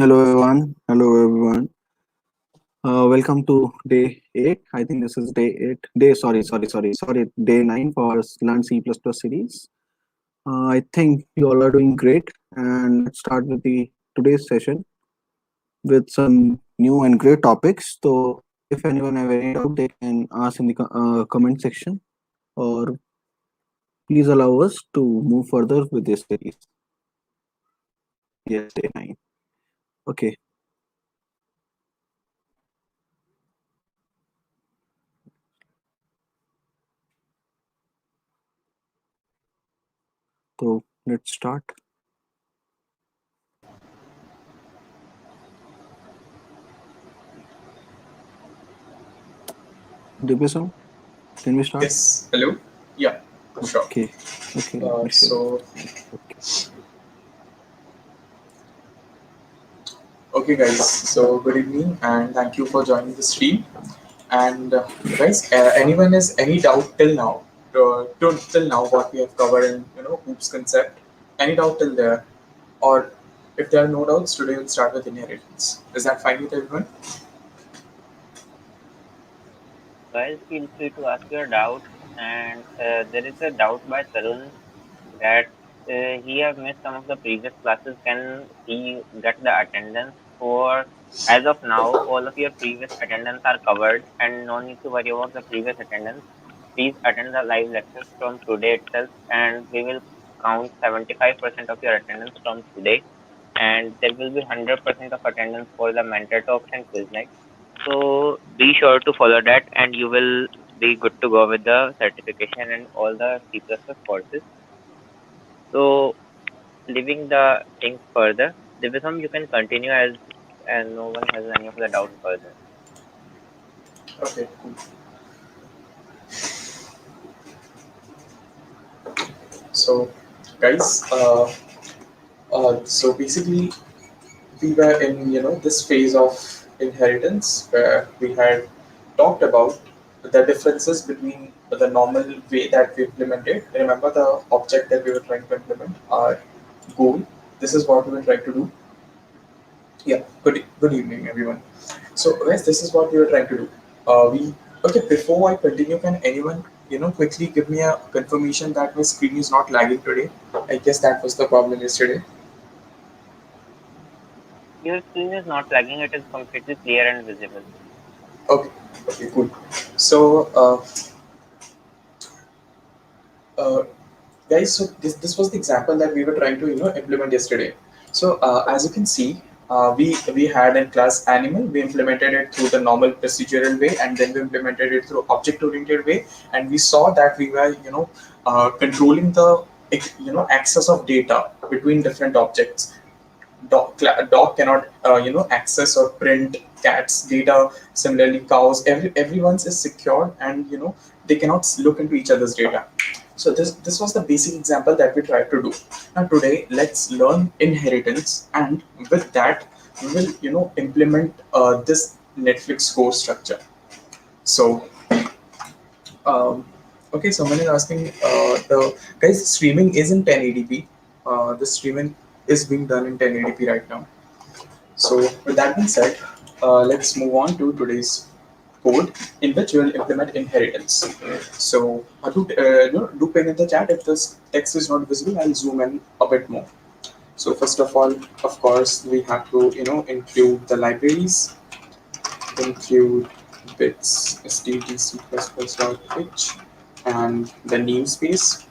Hello everyone. Hello everyone. Welcome to day 8. I think this is day 8. Sorry. Day 9 for our Learn C++ series. I think you all are doing great. And let's start with the today's session with some new and great topics. So if anyone have any doubt, they can ask in the comment section, or please allow us to move further with this series. Yes, day 9. Okay. So let's start. Dibisam, can we start? Yes. Hello. Yeah. Sure. Okay. Okay. Let me share. So, Okay. okay, guys. So, good evening, and thank you for joining the stream. And guys, anyone has any doubt till now? Till now, what we have covered in hoops concept. Any doubt till there? Or if there are no doubts, today we'll start with inheritance. Is that fine with everyone? Guys, feel free to ask your doubts. And there is a doubt by Tarun that he have missed some of the previous classes. Can he get the attendance? For as of now, all of your previous attendance are covered, and no need to worry about the previous attendance. Please attend the live lectures from today itself, and we will count 75% of your attendance from today, and there will be 100% of attendance for the mentor talks and quiz night. So be sure to follow that, and you will be good to go with the certification and all the C++ courses. So leaving the things further, Divisam, you can continue as and no one has any of the doubts further. Okay. Cool. So, guys, so basically we were in this phase of inheritance where we had talked about the differences between the normal way that we implemented. Remember the object that we were trying to implement, our goal. This is what we were trying to do. Yeah. Good evening, everyone. So guys, this is what we were trying to do. We Okay. Before I continue, can anyone quickly give me a confirmation that my screen is not lagging today? I guess that was the problem yesterday. Your screen is not lagging, it is completely clear and visible. Okay. Okay. Cool. So. Uh, Guys, so this was the example that we were trying to implement yesterday. So as you can see, we had in class animal, we implemented it through the normal procedural way, and then we implemented it through object oriented way, and we saw that we were controlling the access of data between different objects. Dog cannot access or print cats data. Similarly, cows, everyone's is secured, and they cannot look into each other's data. So this was the basic example that we tried to do. Now today, let's learn inheritance, and with that, we will implement this Netflix score structure. So okay, someone is asking, the guys, streaming is in 1080p. The streaming is being done in 1080p right now. So with that being said, let's move on to today's code in which we will implement inheritance. So do ping in the chat if this text is not visible. I'll zoom in a bit more. So first of all, of course, we have to include the libraries, include bits stdc++.h and the namespace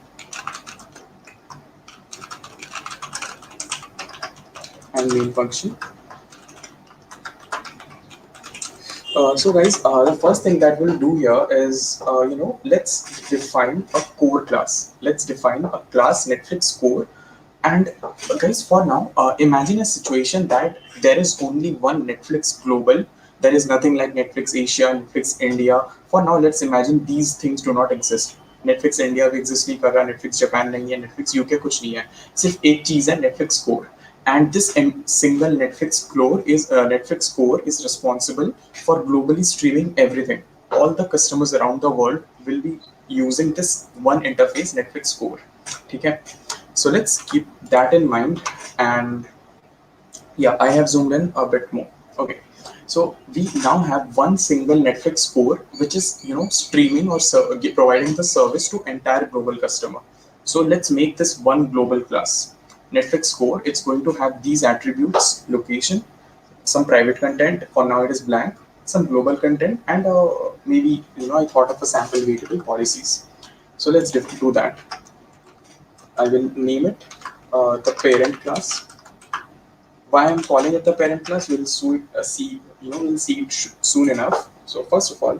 and main function. So guys, the first thing that we'll do here is, let's define a core class. Let's define a class Netflix core. And guys, for now, imagine a situation that there is only one Netflix global. There is nothing like Netflix Asia, Netflix India. For now, let's imagine these things do not exist. Netflix India भी exist नहीं कर रहा, Netflix Japan नहीं है, Netflix UK कुछ नहीं है, सिर्फ एक चीज है, Netflix core. And this single Netflix core is responsible for globally streaming everything. All the customers around the world will be using this one interface, Netflix core. Okay, so let's keep that in mind. And Yeah, I have zoomed in a bit more. Okay, so we now have one single Netflix core, which is streaming or providing the service to entire global customer. So let's make this one global class. Netflix core, it's going to have these attributes: location, some private content. For now, it is blank. Some global content, and maybe I thought of a sample variable policies. So let's do that. I will name it the parent class. Why I'm calling it the parent class, we'll see it soon enough. So first of all,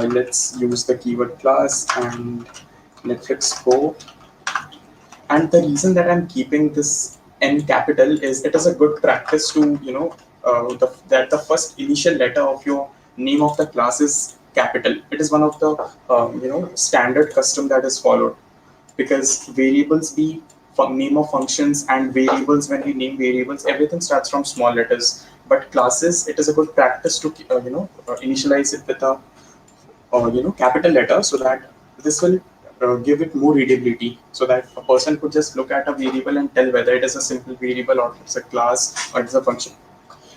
let's use the keyword class and Netflix Go. And the reason that I'm keeping this N capital is it is a good practice to that the first initial letter of your name of the class is capital. It is one of the standard custom that is followed, because variables be name of functions, and variables, when we name variables, everything starts from small letters. But classes, it is a good practice to initialize it with a capital letter, so that this will give it more readability, so that a person could just look at a variable and tell whether it is a simple variable or it's a class or it's a function.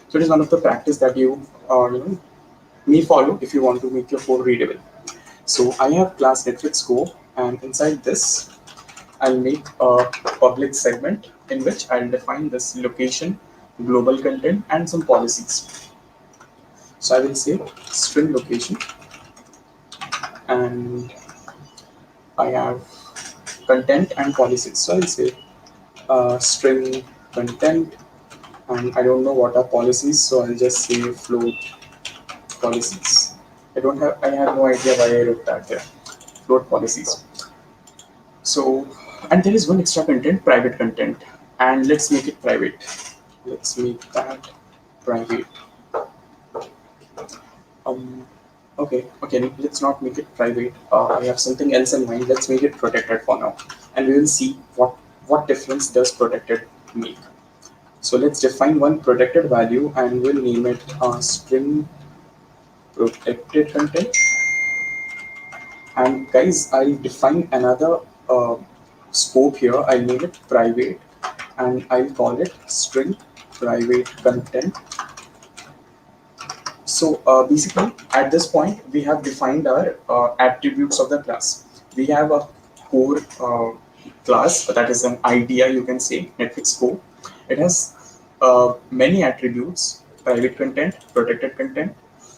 So it is one of the practice that you may follow if you want to make your code readable. So I have class Netflix Go, and inside this I'll make a public segment in which I'll define this location, global content, and some policies. So I will say string location, and I have content and policies. So I'll say string content, and I don't know what are policies, so I'll just say float policies. I have no idea why I wrote that there. Float policies. So, and there is one extra content, private content, and let's make it private. Let's make that private. Um, okay, let's not make it private. I have something else in mind. Let's make it protected for now, and we will see what difference does protected make. So let's define one protected value, and we'll name it string protected content. And guys, I'll define another scope here. I'll name it private, and I'll call it string private content. So basically, at this point, we have defined our attributes of the class. We have a core class that is an idea, you can say, Netflix core. It has many attributes: private content, protected content,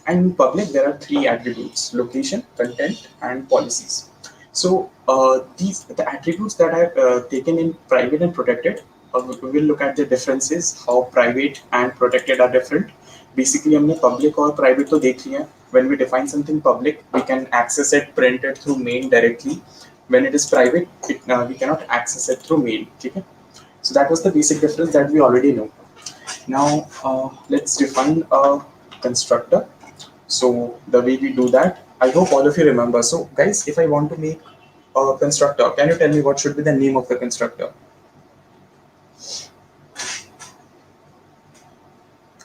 and in public there are three attributes: location, content, and policies. So the attributes that I've taken in private and protected, we will look at the differences, how private and protected are different. Basically हमने public और private तो देख लिया. When we define something public, we can access it, print it through main directly. When it is private, we cannot access it through main. Okay? So that was the basic difference that we already know. Now let's define a constructor. So the way we do that, I hope all of you remember. So guys, if I want to make a constructor, can you tell me what should be the name of the constructor?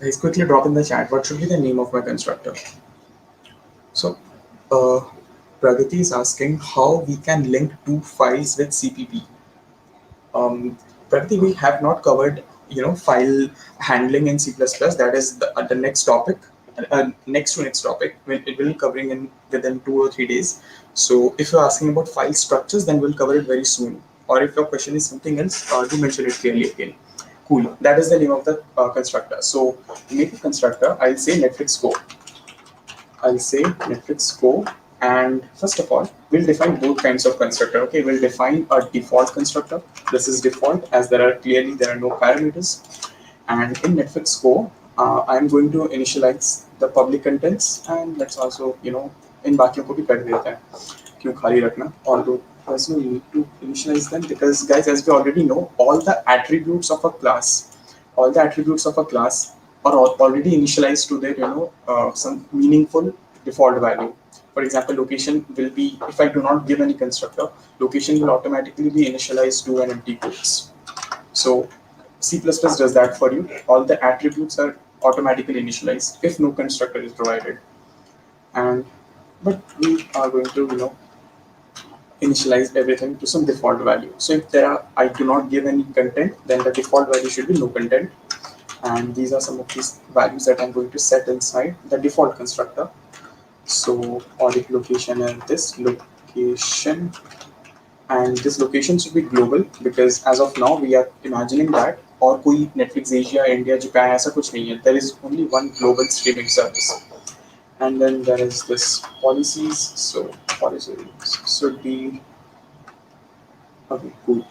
Guys, quickly drop in the chat. What should be the name of my constructor? So Pragati is asking how we can link two files with CPP. Pragati, we have not covered file handling in C++. That is the next topic. Next to next topic, it will be covering in within 2 or 3 days. So if you're asking about file structures, then we'll cover it very soon. Or if your question is something else, do mention it clearly again. Cool. That is the name of the constructor. So make a constructor. I'll say Netflix Go. And first of all, we'll define both kinds of constructor. Okay, we'll define a default constructor. This is default, as there are no parameters. And in Netflix Go, I'm going to initialize the public contents, and let's also in बाकियों को भी कर देते हैं, क्यों खाली रखना, although there's no need to initialize them, because guys, as we already know, all the attributes of a class are already initialized to their some meaningful default value. For example, location will be, if I do not give any constructor, location will automatically be initialized to an empty quotes. So C++ does that for you. All the attributes are automatically initialized if no constructor is provided. But we are going to initialize everything to some default value. So if I do not give any content, then the default value should be no content. and these are some of these values that I'm going to set inside the default constructor. So audit location and this location, and this location should be global because as of now we are imagining that और कोई Netflix Asia, India, Japan ऐसा कुछ नहीं है. There is only one global streaming service. And then there is this policies. So policies should be okay. Cool.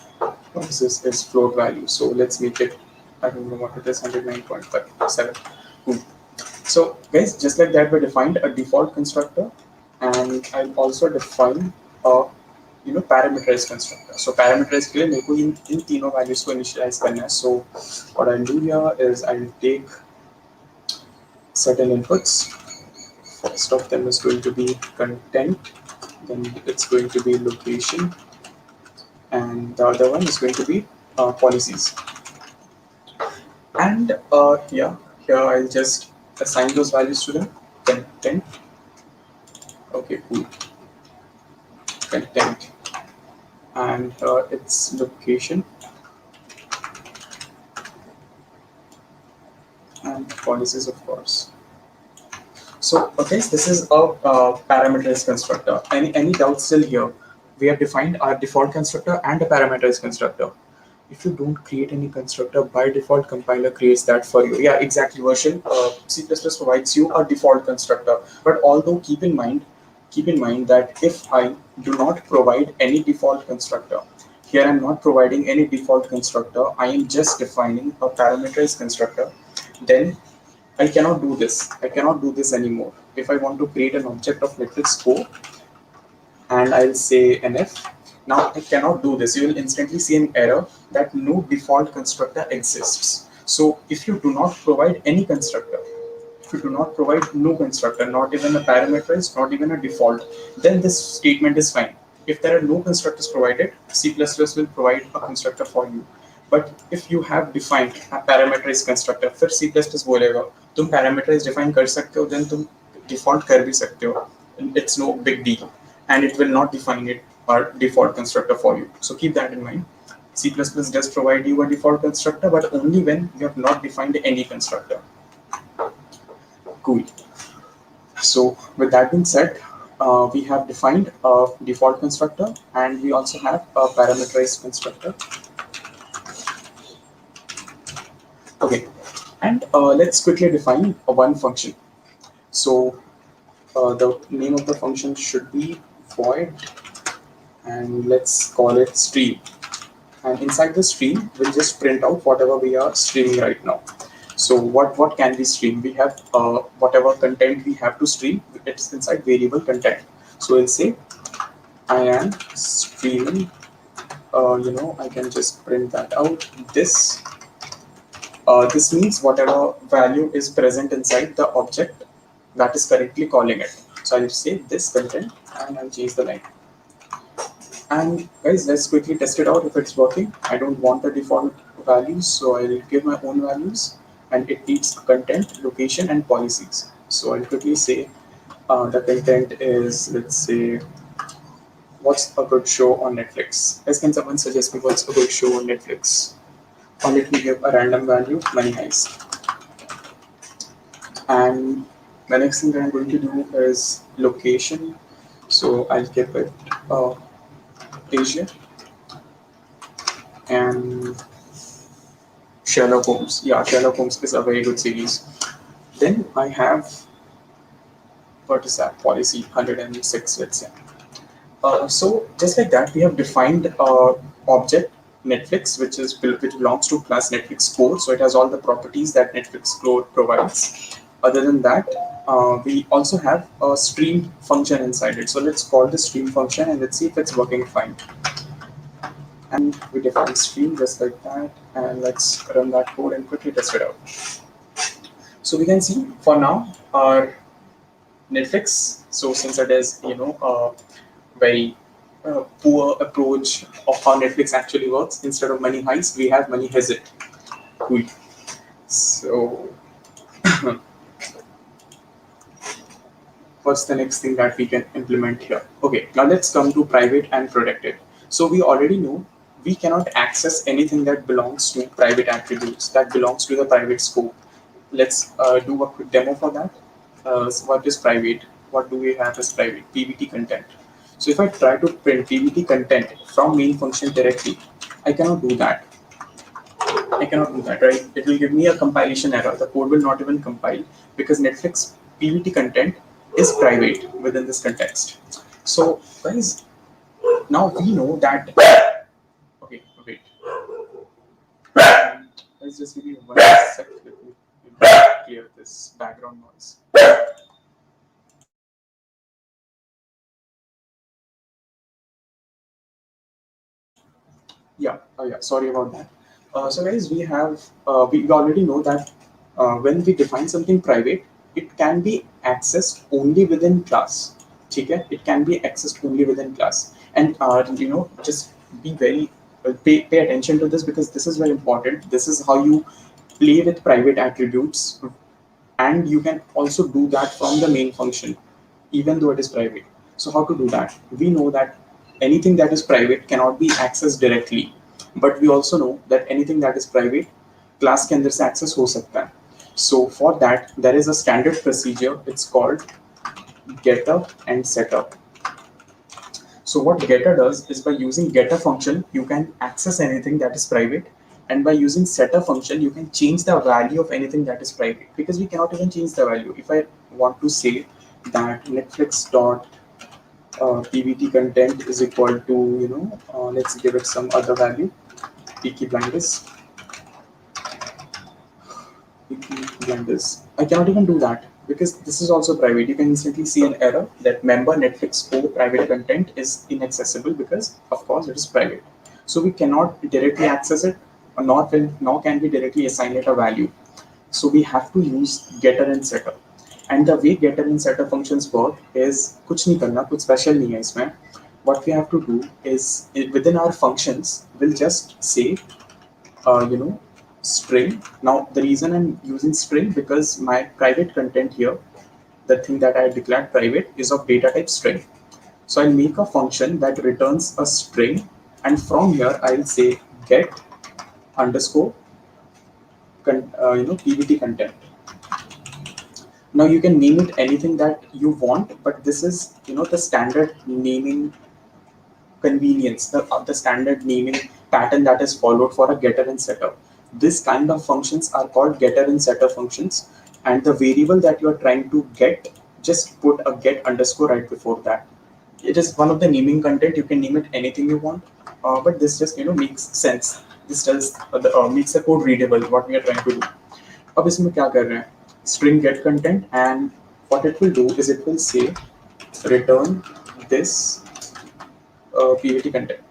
Policies is float value. So let's make it. I don't know what it is. 109.57. Cool. So guys, just like that, we defined a default constructor, and I'll also define a parameterized constructor. So parameterized के लिए मेरे को इन तीनों values को initialize करना है. So what I'll do here is I'll take certain inputs. First of them is going to be content, then it's going to be location, and the other one is going to be policies. And here I'll just assign those values to them. Content. Okay, cool. Content, and its location, and policies, of course. So okay, this is a parameterized constructor. Any doubts still here? We have defined our default constructor and a parameterized constructor. If you don't create any constructor, by default compiler creates that for you. Yeah, exactly, version. C++ provides you a default constructor, but although keep in mind that if I do not provide any default constructor, here I'm not providing any default constructor, I am just defining a parameterized constructor, then I cannot do this. I cannot do this anymore. If I want to create an object of Netflix Go and I'll say nf, now I cannot do this. You will instantly see an error that no default constructor exists. So if you do not provide any constructor, if you do not provide no constructor, not even a parameterized, not even a default, then this statement is fine. If there are no constructors provided, C++ will provide a constructor for you. But if you have defined a parameterized constructor, फिर C++ बोलेगा तुम parameterized define कर सकते हो, then तुम default कर भी सकते हो. It's no big deal, and it will not define it or default constructor for you. So keep that in mind. C++ does provide you a default constructor, but only when you have not defined any constructor. Cool. So with that being said, we have defined a default constructor and we also have a parameterized constructor. Okay, and let's quickly define one function. So the name of the function should be void, and let's call it stream. And inside the stream, we'll just print out whatever we are streaming right now. So what can we stream? We have whatever content we have to stream. It's inside variable content. So we'll say I am streaming. I can just print that out. This means whatever value is present inside the object that is currently calling it. So I'll say this content and I'll change the line. And guys, let's quickly test it out if it's working. I don't want the default values, so I'll give my own values, and it needs content, location, and policies. So I'll quickly say the content is, let's say, what's a good show on Netflix? Guys, can someone suggest me what's a good show on Netflix? Or let me give a random value, Money Heist. And the next thing that I'm going to do is location. So I'll give it Asia, and Sherlock Holmes. Yeah, Sherlock Holmes is a very good series. Then I have, what is that, policy 106, let's say. So just like that, we have defined object Netflix, which belongs to class Netflix core. So it has all the properties that Netflix core provides. Other than that, we also have a stream function inside it. So let's call the stream function and let's see if it's working fine. And we define stream just like that, and let's run that code and quickly test it out. So we can see for now our Netflix. So since it is a very poor approach of how Netflix actually works, instead of Money Heist, we have Money Hezit. Cool. So what's the next thing that we can implement here? Okay, now let's come to private and protected. So we already know we cannot access anything that belongs to private attributes, that belongs to the private scope. Let's do a quick demo for that. So what is private? What do we have as private? PVT content. So if I try to print PVT content from main function directly, I cannot do that. I cannot do that, right? It will give me a compilation error. The code will not even compile because Netflix PVT content is private within this context. So guys, now we know that. Okay, wait. Let's just give me 1 sec. Let me clear this background noise. Yeah, sorry about that. So guys, we already know that when we define something private, it can be accessed only within class. Okay, it can be accessed only within class, and just be very pay attention to this because this is very important. This is how you play with private attributes, and you can also do that from the main function even though it is private. So how to do that? We know that anything that is private cannot be accessed directly, but we also know that anything that is private class के अंदर से access हो सकता है. So for that there is a standard procedure. It's called getter and setter. So what getter does is by using getter function, you can access anything that is private, and by using setter function, you can change the value of anything that is private because we cannot even change the value. If I want to say that Netflix dot PVT content is equal to let's give it some other value, Peaky Blinders. I cannot even do that because this is also private. You can instantly see an error that member Netflix co private content is inaccessible because of course it is private. So we cannot directly access it, or nor can we directly assign it a value. So we have to use getter and setter. And the way getter and setter functions work is कुछ नहीं करना, कुछ special नहीं है इसमें. What we have to do is within our functions, we'll just say string. Now the reason I'm using string because my private content here, the thing that I declared private, is of data type string. So I'll make a function that returns a string, and from here I'll say get underscore PVT content. Now you can name it anything that you want, but this is the standard naming convenience, the standard naming pattern that is followed for a getter and setter. This kind of functions are called getter and setter functions, and the variable that you are trying to get, just put a get underscore right before that. It is one of the naming content. You can name it anything you want, but this just makes sense. This tells makes the code readable what we are trying to do. अब इसमें क्या कर रहे हैं? String get content, and what it will do is it will say return this PVT content.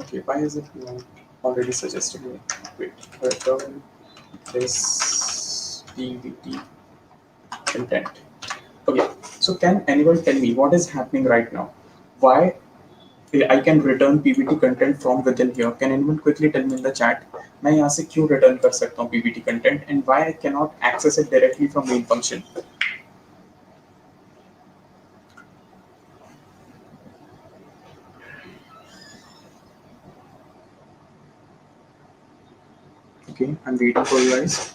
Okay, why is it not already suggested me? Wait, return this PVT content. Okay, so can anyone tell me what is happening right now? Why I can return PVT content from within here? Can anyone quickly tell me in the chat? मैं यहाँ से क्यों return कर सकता हूँ PVT content, and why I cannot access it directly from main function? Okay, I'm waiting for you guys.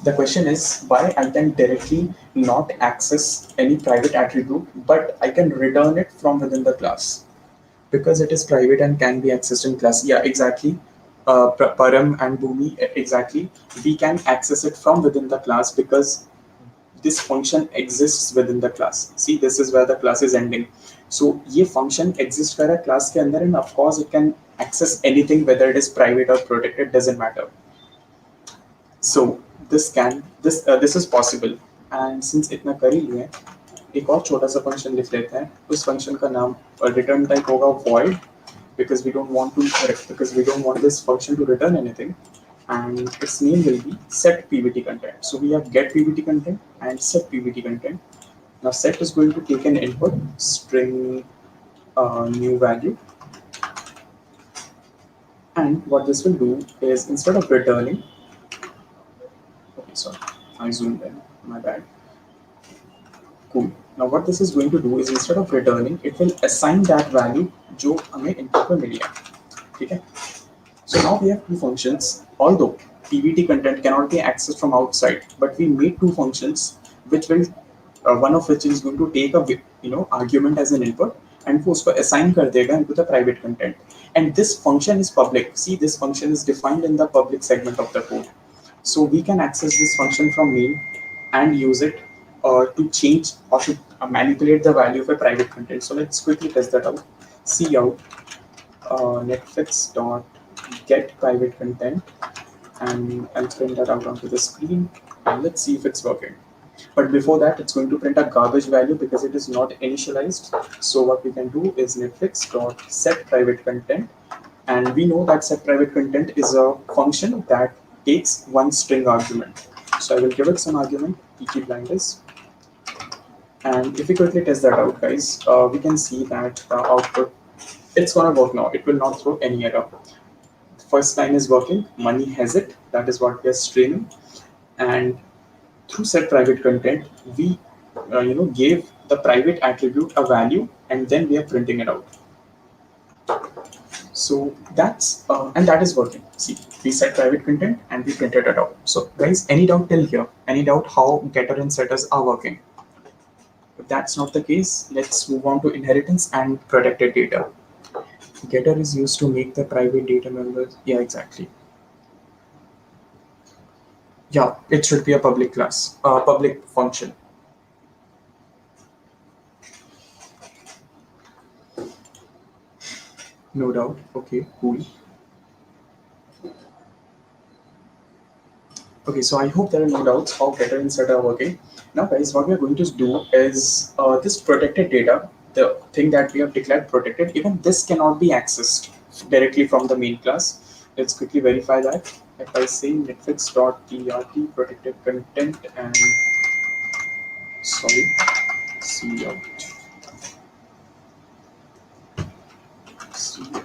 The question is why I can directly not access any private attribute, but I can return it from within the class because it is private and can be accessed in class. Yeah, exactly. Param and Bhumi, exactly. We can access it from within the class because this function exists within the class. See, this is where the class is ending. So ये function exists कर रहा class के अंदर, and of course it can access anything, whether it is private or protected, doesn't matter. So this is possible, and since इतना कर ही लिया, एक और छोटा सा फंक्शन लिख लेते हैं. उस फंक्शन का नाम रिटर्न टाइप होगा void, because we don't want this function to return anything, and its name will be set PVT content. So we have get PVT content and set PVT content. Now set is going to take an input string new value, and what this will do is instead of returning, okay, sorry, I zoomed in, my bad. Cool. Now what this is going to do is instead of returning, it will assign that value जो हमें input में मिली है, ठीक है? So now we have two functions. Although PVT content cannot be accessed from outside, but we made two functions which will one of which is going to take a argument as an input and वो उसको assign कर देगा into the private content. And this function is public. See, this function is defined in the public segment of the code. So we can access this function from main and use it to change or to manipulate the value of a private content. So let's quickly test that out. Cout Netflix dot get private content, and I'll print that out onto the screen, and let's see if it's working. But before that, it's going to print a garbage value because it is not initialized. So what we can do is Netflix dot set private content, and we know that set private content is a function that takes one string argument. So I will give it some argument, peaky blinders. And if we quickly test that out, guys, we can see that the output, it's gonna work now. It will not throw any error. The first line is working, money has it, that is what we are streaming. And through set private content, we gave the private attribute a value, and then we are printing it out. So that's and that is working. See, we set private content and we printed it out. So guys, any doubt till here? Any doubt how getter and setters are working? If that's not the case, let's move on to inheritance and protected data. Getter is used to make the private data members. Yeah, exactly. Yeah, it should be a public class, public function. No doubt. Okay, cool. Okay, so I hope there are no doubts how getter and setter are working. Now guys, what we are going to do is this protected data, the thing that we have declared protected, even this cannot be accessed directly from the main class. Let's quickly verify that. If I say netflix.trt protected content and sorry,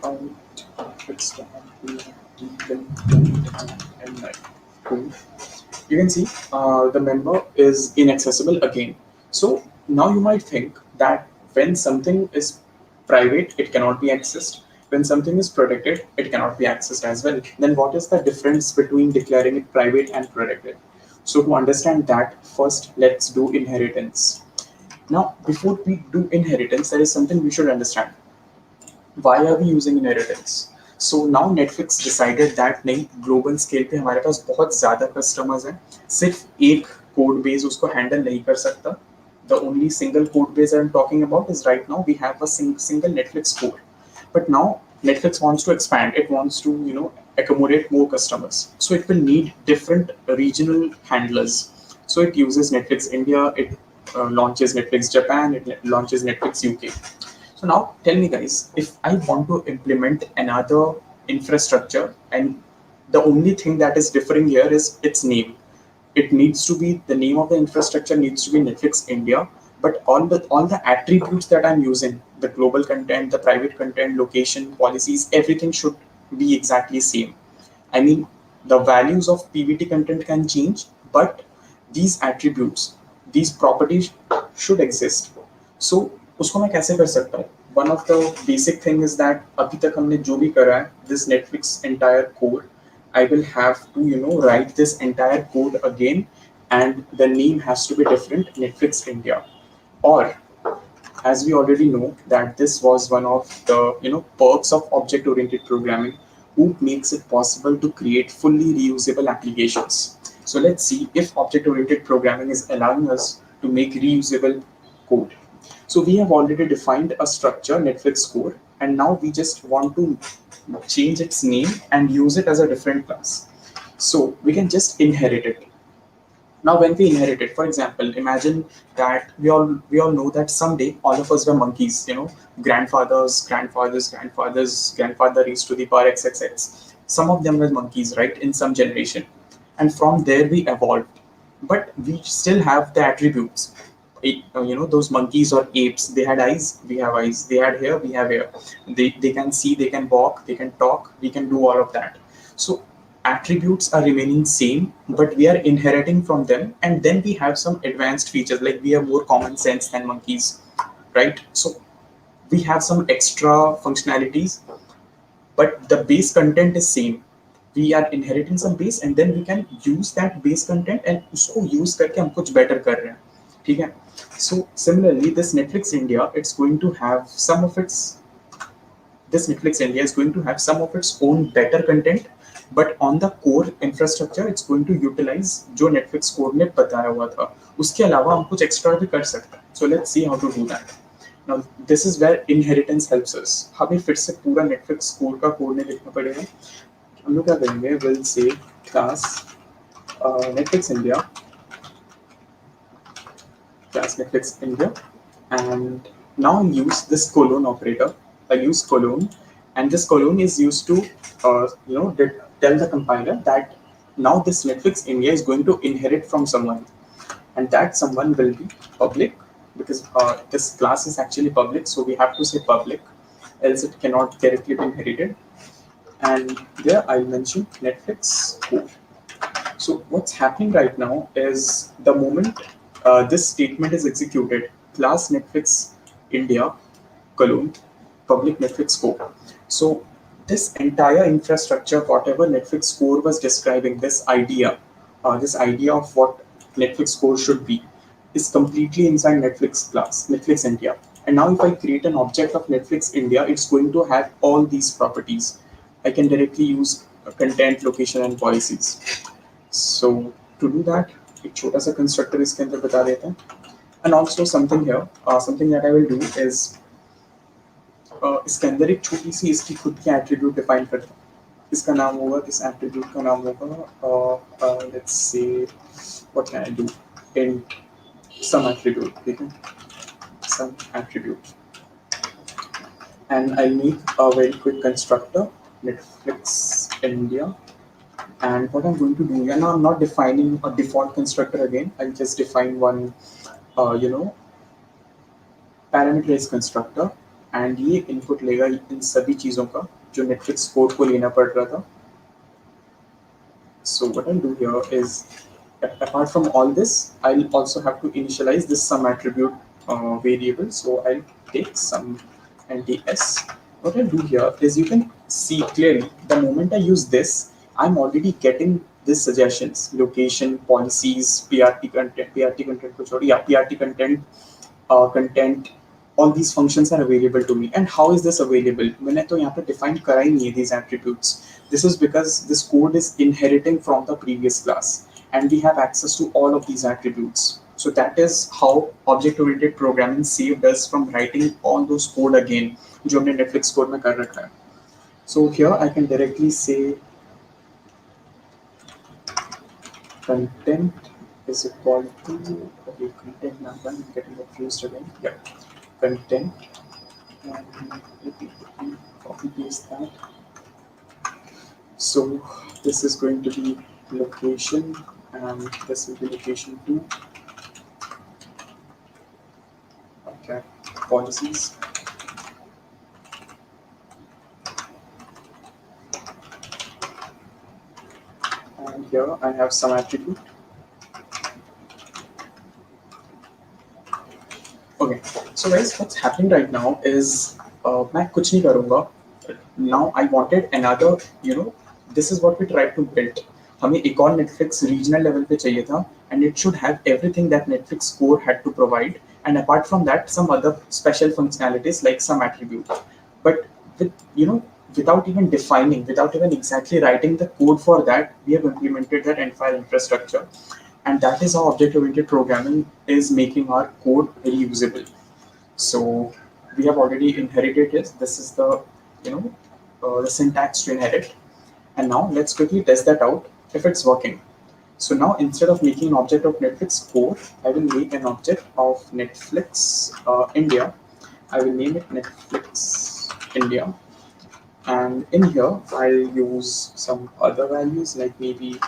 cout netflix.trt cool. You can see the member is inaccessible again. So now you might think that when something is private, it cannot be accessed. When something is protected, it cannot be accessed as well. Then what is the difference between declaring it private and protected? So to understand that, first let's do inheritance. Now, before we do inheritance, there is something we should understand. Why are we using inheritance? So now Netflix decided that नहीं, global scale पे हमारे पास बहुत ज़्यादा customers हैं, सिर्फ एक code base उसको handle नहीं कर सकता. The only single code base I'm talking about is right now we have a single Netflix core. But now Netflix wants to expand. It wants to accommodate more customers. So it will need different regional handlers. So it uses Netflix India. It launches Netflix Japan. It launches Netflix UK. So now tell me guys, if I want to implement another infrastructure and the only thing that is differing here is its name. It needs to be, the name of the infrastructure needs to be Netflix India, but all the attributes that I'm using, the global content, the private content, location, policies, everything should be exactly same. I mean, the values of PVT content can change, but these attributes, these properties should exist. So उसको मैं कैसे कर सकता हूँ? One of the basic thing is that अभी तक हमने जो भी करा है, this Netflix entire code, I will have to write this entire code again, and the name has to be different, Netflix India. Or as we already know that this was one of the perks of object-oriented programming, who makes it possible to create fully reusable applications. So let's see if object-oriented programming is allowing us to make reusable code. So we have already defined a structure, Netflix core, and now we just want to change its name and use it as a different class. So we can just inherit it. Now when we inherit it, for example, imagine that we all know that someday all of us were monkeys, grandfather raised to the power xxx. Some of them were monkeys, right, in some generation. And from there we evolved. But we still have the attributes. Those monkeys or apes, they had eyes, we have eyes. They had hair, we have hair. They can see, they can walk, they can talk, we can do all of that. So attributes are remaining same, but we are inheriting from them, and then we have some advanced features, like we have more common sense than monkeys, right? So we have some extra functionalities, but the base content is same. We are inheriting some base, and then we can use that base content and उसको use करके हम कुछ better कर रहे हैं, ठीक है? So similarly, it's going to have some of its this Netflix India is going to have some of its own better content, but on the core infrastructure, it's going to utilize जो Netflix core ने बताया हुआ था. उसके अलावा हम कुछ extra भी कर सकते हैं. So let's see how to do that. Now this is where inheritance helps us. हमें फिर से पूरा Netflix core का कोड नहीं लिखना पड़ेगा. हम लोग क्या करेंगे? We'll say class Netflix India, and now I'll use this colon operator. I use colon, and this colon is used to tell the compiler that now this Netflix India is going to inherit from someone, and that someone will be public, because this class is actually public, so we have to say public, else it cannot directly be inherited. And there I'll mention Netflix core. So what's happening right now is the moment this statement is executed, class Netflix India colon public Netflix core. So this entire infrastructure, whatever Netflix core was describing, this idea of what Netflix core should be, is completely inside Netflix India. And now if I create an object of Netflix India, it's going to have all these properties. I can directly use content, location, and policies. So to do that, एक छोटा सा constructor इसके अंदर बता देते हैं. And also something here, something that I will do is इसके अंदर एक छोटी सी इसकी खुद की attribute define करता हूँ. इसका नाम होगा, इस attribute का नाम होगा, let's say, what can I do? Int some attribute, ठीक है? Some attribute. And I'll make a very quick constructor, Netflix India. And what I'm going to do, now I'm not defining a default constructor again. I'll just define one, parameterized constructor, and ये input लेगा इन सभी चीजों का जो Netflix core को लेना पड़ रहा था. So what I'll do here is, apart from all this, I'll also have to initialize this sum attribute variable. So I'll take sum and ds. What I'll do here is, you can see clearly the moment I use this, I'm already getting these suggestions: location, policies, PRT content, content. All these functions are available to me. And how is this available? मैंने तो यहाँ पे define करा ही नहीं है these attributes. This is because this code is inheriting from the previous class, and we have access to all of these attributes. So that is how object-oriented programming saved us from writing all those code again, जो हमने Netflix code में कर रखा है. So here I can directly say content is equal to, okay, content number, I'm getting confused again. Yeah, content, and copy paste that. So this is going to be location, and this will be location 2. Okay, policies. And here I have some attribute. Okay, so guys, what's happening right now is मैं कुछ नहीं करूँगा. Now I wanted another, this is what we tried to build. हमें एक और Netflix regional level पे चाहिए था, and it should have everything that Netflix core had to provide, and apart from that, some other special functionalities like some attribute. But without even defining, without even exactly writing the code for that, we have implemented that entire infrastructure. And that is how object-oriented programming is making our code reusable. So we have already inherited this. This is the, the syntax to inherit. And now let's quickly test that out if it's working. So now instead of making an object of Netflix core, I will make an object of Netflix India. I will name it Netflix India. And in here, I'll use some other values, like maybe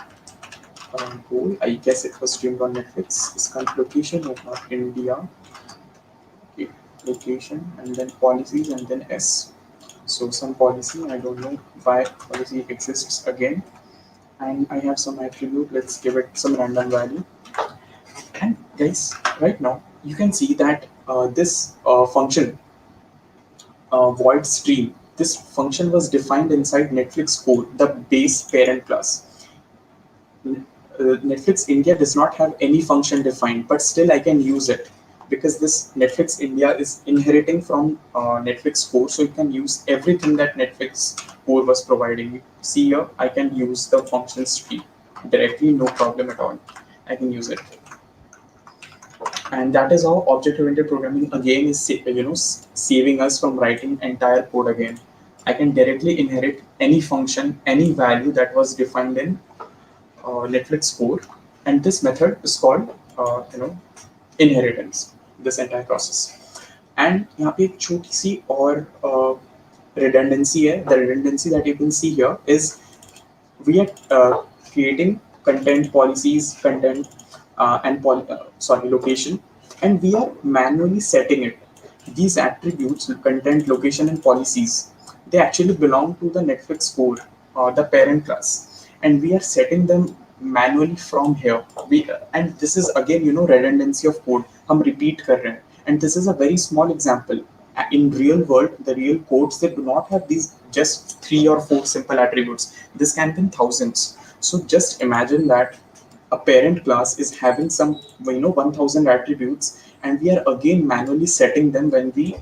goal. I guess it was streamed on Netflix. This kind of location was not India. Okay, location, and then policies, and then S. So some policy, I don't know why policy exists again. and I have some attribute. Let's give it some random value. And guys, right now you can see that this function void stream. This function was defined inside Netflix core, the base parent class. Netflix India does not have any function defined, but still I can use it because this Netflix India is inheriting from Netflix core, so you can use everything that Netflix core was providing. You see here, I can use the function stream directly, no problem at all. I can use it, and that is how object-oriented programming again is saving us from writing entire code again. I can directly inherit any function, any value that was defined in Netflix core, and this method is called inheritance. This entire process, and यहाँ पे एक छोटी सी और redundancy है. The redundancy that you can see here is we are creating content policies, content location, and we are manually setting it. These attributes, content, location, and policies, they actually belong to the Netflix core or the parent class, and we are setting them manually from here. And this is again redundancy of code. हम repeat कर रहे हैं, and this is a very small example. In real world, the real codes, they do not have these just 3 or 4 simple attributes. This can be thousands. So just imagine that a parent class is having some 1000 attributes, and we are again manually setting them when we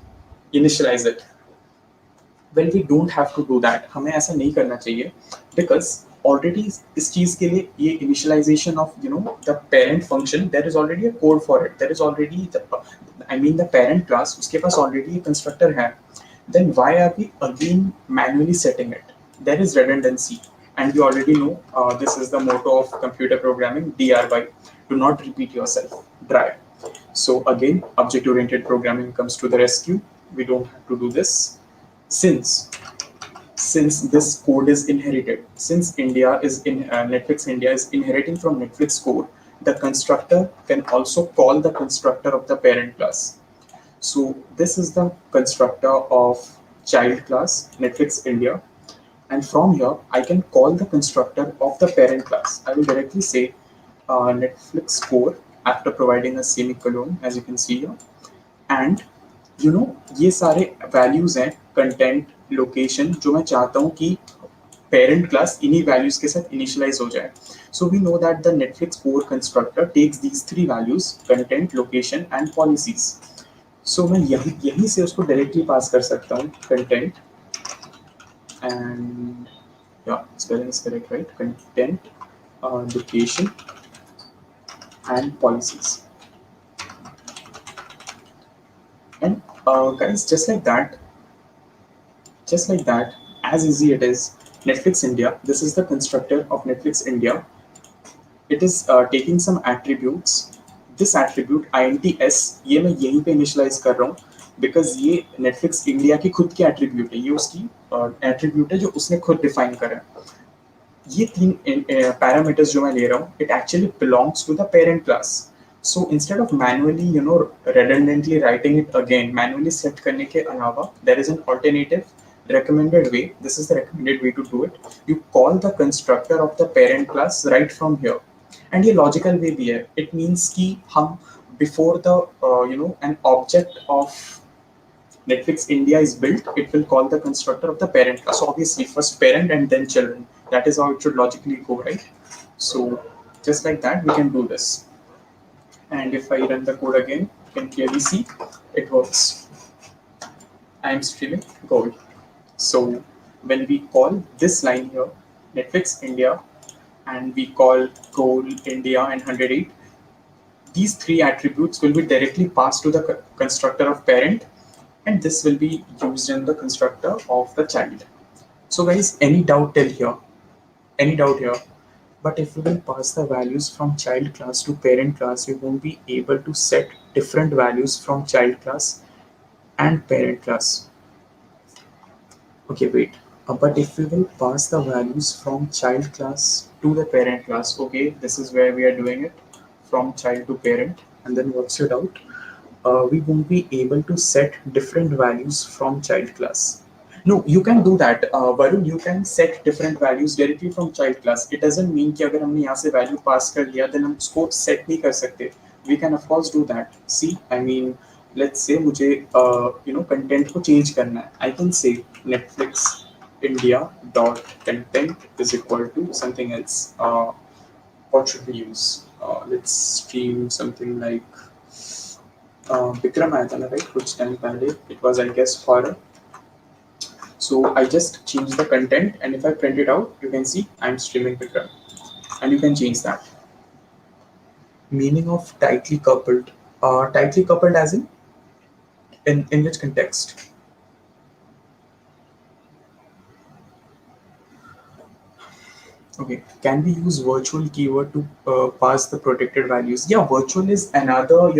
initialize it. Well, we don't have to do that. हमें ऐसा नहीं करना चाहिए, because already इस चीज के लिए ये initialization of the parent function, there is already a code for it. There is already the parent class, उसके पास already a constructor है. Then why are we again manually setting it? There is redundancy, and we already know this is the motto of computer programming, DRY. Do not repeat yourself. Dry. So again, object-oriented programming comes to the rescue. We don't have to do this. Since this code is inherited, since Netflix India is inheriting from Netflix code, the constructor can also call the constructor of the parent class. So this is the constructor of child class Netflix India, and from here I can call the constructor of the parent class. I will directly say Netflix core after providing a semicolon, as you can see here, and ये सारे values हैं, content, location, जो मैं चाहता हूँ कि parent class इन्हीं values के साथ इनिशियलाइज हो जाए. So we know that the Netflix core constructor takes these 3 values, content, location and policies. So मैं यहीं से उसको डायरेक्टली पास कर सकता हूँ, content and spelling is correct, right? Content, location and policies. And guys, just like that, as easy it is. Netflix India, this is the constructor of Netflix India. It is taking some attributes. This attribute INTS, ये मैं यहीं पे initialize कर रहा हूँ, because ये Netflix India की खुद की attribute है. ये उसकी attribute है जो उसने खुद define करा है. ये 3 parameters जो मैं ले रहा हूँ, it actually belongs to the parent class. So instead of manually redundantly writing it again, manually set करने के अलावा, there is an alternative recommended way. This is the recommended way to do it. You call the constructor of the parent class right from here, and ये logical way भी है. It means कि हम before the an object of Netflix India is built, it will call the constructor of the parent class. So obviously first parent and then children. That is how it should logically go, right? So just like that, we can do this. And if I run the code again, you can clearly see it works. I am streaming gold. So when we call this line here, Netflix India, and we call goal India and 108, these 3 attributes will be directly passed to the constructor of parent, and this will be used in the constructor of the child. So guys, any doubt till here? Any doubt here? But if we will pass the values from child class to parent class, we won't be able to set different values from child class and parent class. Okay, wait. But if we will pass the values from child class to the parent class, okay, this is where we are doing it, from child to parent. And then what's your doubt? We won't be able to set different values from child class. No, you can do that. Varun, you can set different values directly from child class. It doesn't mean कि अगर हमने यहाँ से value pass कर लिया, then हम उसको set नहीं कर सकते. We can of course do that. See, I mean, let's say मुझे content को change करना है. I can say Netflix India dot content is equal to something else. What should we use? Let's stream something like Vikram आया था ना, right? कुछ time पहले. It was, I guess, horror. So I just change the content, and if I print it out, you can see I'm streaming Vikram, and you can change that. Meaning of tightly coupled. Tightly coupled as in which context? Okay, can we use virtual keyword to pass the protected values? Yeah, virtual is another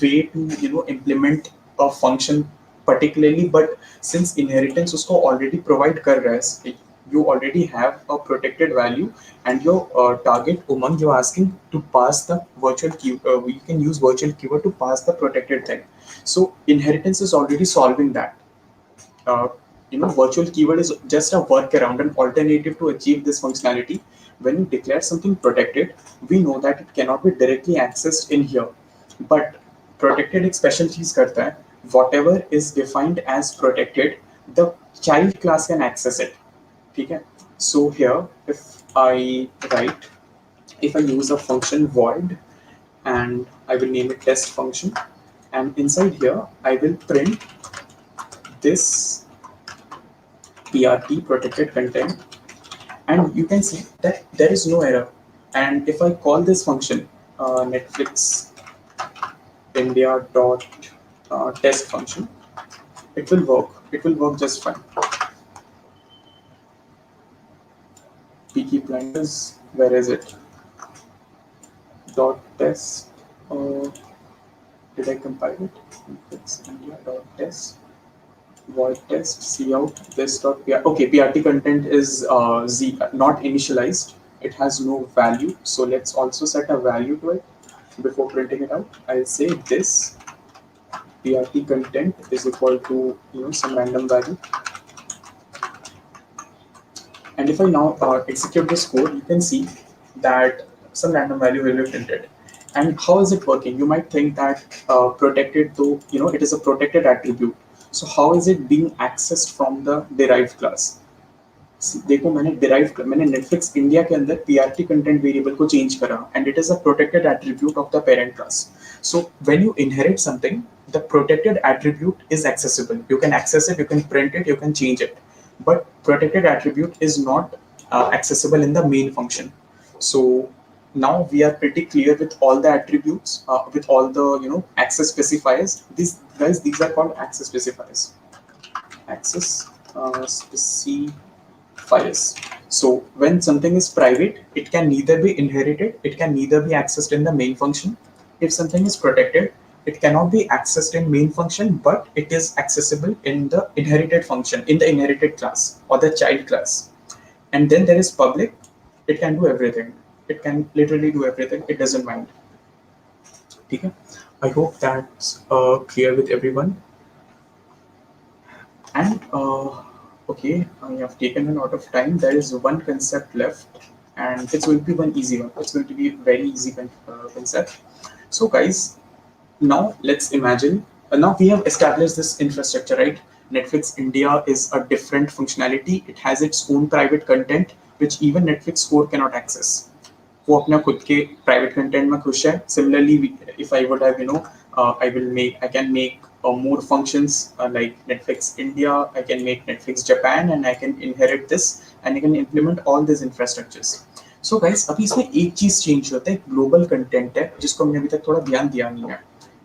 way to implement a function particularly, but since inheritance usko already provide kar raha hai, you already have a protected value, and your target Umang, you're asking to pass the virtual keyword. We can use virtual keyword to pass the protected thing. So inheritance is already solving that. Virtual keyword is just a workaround, an alternative to achieve this functionality. When you declare something protected, we know that it cannot be directly accessed in here, but protected एक special चीज करता है. Whatever is defined as protected, the child class can access it. ठीक है? So here, if I write, if I use a function void, and I will name it test function, and inside here I will print this PRT protected content, and you can see that there is no error. And if I call this function Netflix India dot test function, it will work. It will work just fine. Peaky Blinders, where is it? Dot test. Did I compile it? Netflix India dot test. Void test cout this dot pr. Okay, PRT content is not initialized. It has no value. So let's also set a value to it before printing it out. I'll say this PRT content is equal to some random value. And if I now execute this code, you can see that some random value will be printed. And how is it working? You might think that protected, though it is a protected attribute. So how is it being accessed from the derived class? देखो मैंने Netflix India के अंदर PRT content variable को change करा, and it is a protected attribute of the parent class. So when you inherit something, the protected attribute is accessible. You can access it, you can print it, you can change it. But protected attribute is not accessible in the main function. So now we are pretty clear with all the attributes, with all the access specifiers. These are called access specifiers. Access specifiers. So when something is private, it can neither be inherited, it can neither be accessed in the main function. If something is protected, it cannot be accessed in main function, but it is accessible in the inherited function, in the inherited class or the child class. And then there is public. It can do everything. It can literally do everything. It doesn't mind. Okay? I hope that's clear with everyone. And okay, I have taken a lot of time. There is one concept left, and it's going to be one easy one. It's going to be a very easy concept. So guys, now let's imagine. Now we have established this infrastructure, right? Netflix India is a different functionality. It has its own private content, which even Netflix core cannot access. वो अपना खुद के private content में खुश है. Similarly, if I would have, I can make more functions like Netflix India. I can make Netflix Japan, and I can inherit this, and I can implement all these infrastructures. So guys, अभी इसमें एक चीज change होता है. Global content है, जिसको हमने अभी तक थोड़ा ध्यान दिया नहीं है.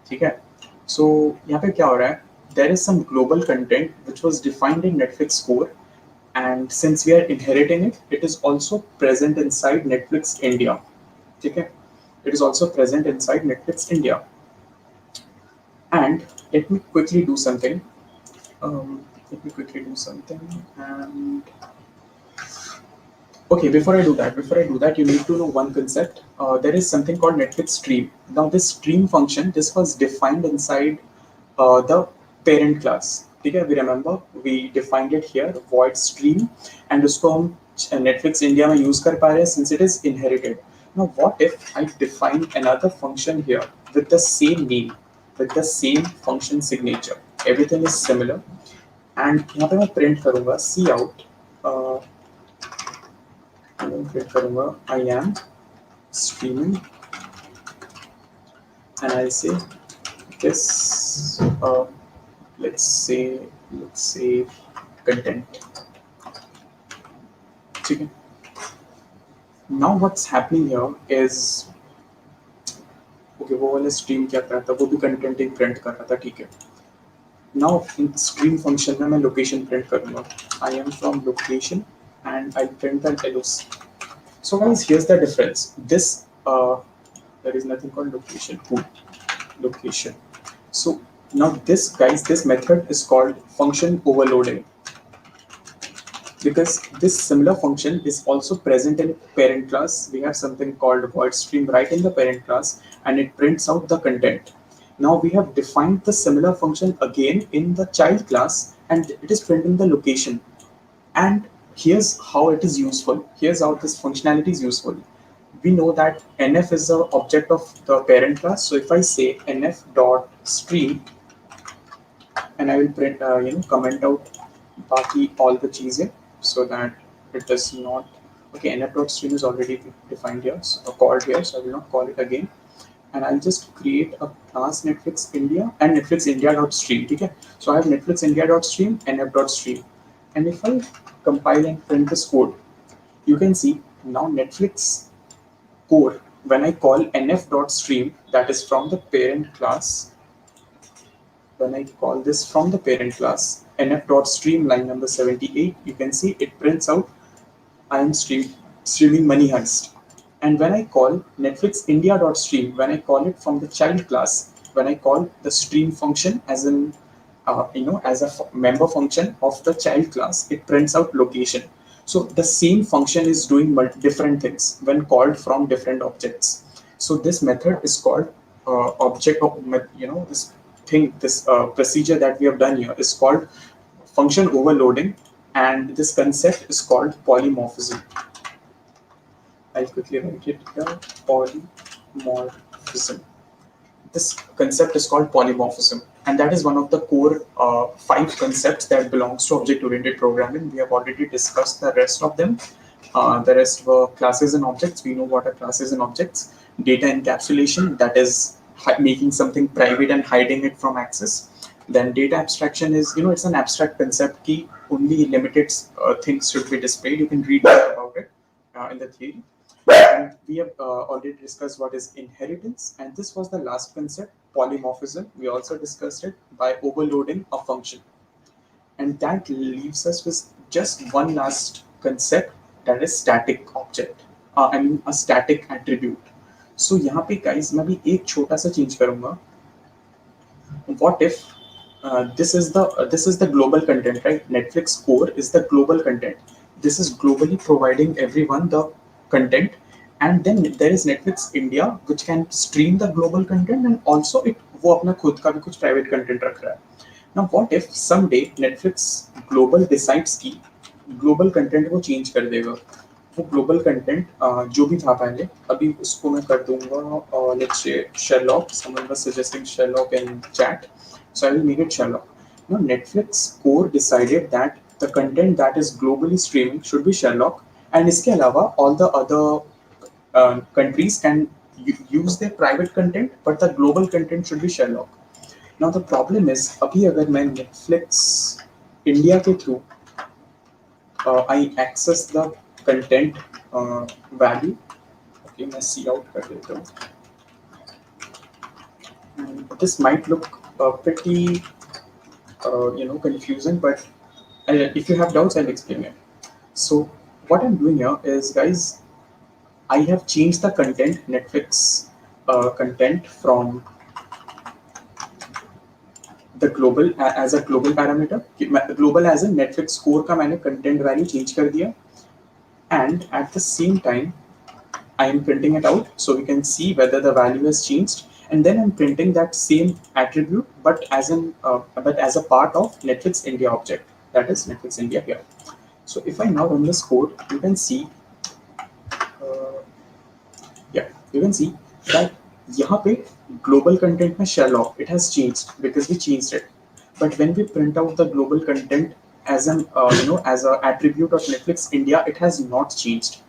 ठीक है? So यहाँ पे क्या हो रहा है? There is some global content which was defined in Netflix core. And since we are inheriting it, it is also present inside Netflix India. Okay? It is also present inside Netflix India. And let me quickly do something. And okay, before I do that, you need to know one concept. There is something called Netflix Stream. Now, this stream function, this was defined inside the parent class. ठीक है, we remember we defined it here void stream and उसको हम Netflix India में use कर पा रहे हैं since it is inherited. Now what if I define another function here with the same name, with the same function signature, everything is similar, and यहाँ पे मैं print करूँगा cout, print करूँगा I am streaming and I'll say this let's say content. Okay. Now what's happening here is okay, वो वाला stream क्या कर रहा था, वो भी content ही print कर रहा था, ठीक है. Now in stream function में मैं location print करूँगा. I am from location and I print the LOC. So guys, here's the difference. This there is nothing called location. Cool. Location. So now this guys, this method is called function overloading, because this similar function is also present in parent class. We have something called void stream right in the parent class, and it prints out the content. Now we have defined the similar function again in the child class, and it is printing the location. And here's how it is useful. Here's how this functionality is useful. We know that nf is the object of the parent class. So if I say nf dot stream, and I will print comment out baki all the cheezein so that it does not. Okay, nf dot stream is already defined here, so called here, so I will not call it again. And I'll just create a class Netflix India and Netflix India dot stream. Okay, so I have Netflix India dot stream, nf dot stream, and if I compile and print this code, you can see now Netflix core, when I call nf.stream, that is from the parent class, when I call this from the parent class, nf.stream line number 78, you can see it prints out I am streaming Money Heist. And when I call Netflix India.stream, when I call it from the child class, when I call the stream function as in as a member function of the child class, it prints out location. So the same function is doing different things when called from different objects. So this method is called this thing, this procedure that we have done here is called function overloading, and this concept is called polymorphism. I'll quickly write it here, polymorphism. This concept is called polymorphism, and that is one of the core 5 concepts that belongs to object-oriented programming. We have already discussed the rest of them. The rest were classes and objects. We know what are classes and objects. Data encapsulation, that is making something private and hiding it from access. Then data abstraction is, it's an abstract concept key, only limited things should be displayed. You can read more about it in the theory. And we have already discussed what is inheritance, and this was the last concept, polymorphism. We also discussed it by overloading a function, and that leaves us with just one last concept, that is static object. I mean a static attribute. So यहाँ पे guys मैं भी एक छोटा सा change करूँगा. What if this is the global content, right? Netflix core is the global content. This is globally providing everyone the content, and then there is Netflix India which can stream the global content, and also it वो अपना खुद का भी कुछ private content रख रहा है. Now what if someday Netflix global decides कि global content को change कर देगा. वो global content जो भी था पहले, अभी उसको मैं कर दूंगा let's say Sherlock. Someone was suggesting Sherlock in chat, so I will make it Sherlock. Now Netflix core decided that the content that is globally streaming should be Sherlock, and इसके अलावा all the other countries can use their private content, but the global content should be Sherlock. Now the problem is, अभी अगर मैं Netflix India के through I access the content value, okay, मैं see out कर देता हूँ. This might look pretty confusing, but if you have doubts, I'll explain it. So what I'm doing here is, guys, I have changed the content, Netflix content, from the global as a global parameter. Global as a Netflix core का मैंने content value change कर दिया, and at the same time I am printing it out so we can see whether the value has changed. and then I'm printing that same attribute, but as a part of Netflix India object. That is Netflix India here. So if I now run this code, you can see, uh, yeah, you can see that यहाँ पे global content में Sherlock it has changed because we changed it. But when we print out the global content as an as a attribute of Netflix India, it has not changed.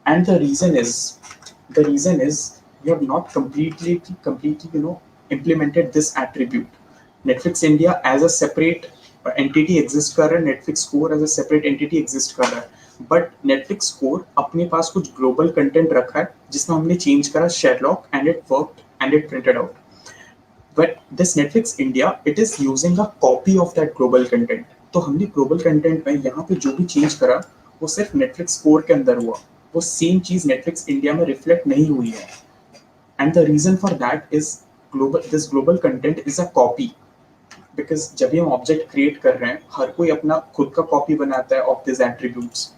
And the reason is we have not completely implemented this attribute. Netflix India as a separate entity exists कर रहा है, Netflix Core as a separate entity exists कर रहा है, but Netflix Core अपने पास कुछ global content रखा है जिसमें हमने change करा Sherlock and it worked and it printed out. But this Netflix India it is using a copy of that global content. तो हमने global content में यहाँ पे जो भी change करा वो सिर्फ Netflix Core के अंदर हुआ, वो सेम चीज Netflix India में रिफ्लेक्ट नहीं हुई है. And the reason for that is this global content is a copy. Because जब भी हम ऑब्जेक्ट क्रिएट कर रहे हैं हर कोई अपना खुद का कॉपी बनाता है of this attributes,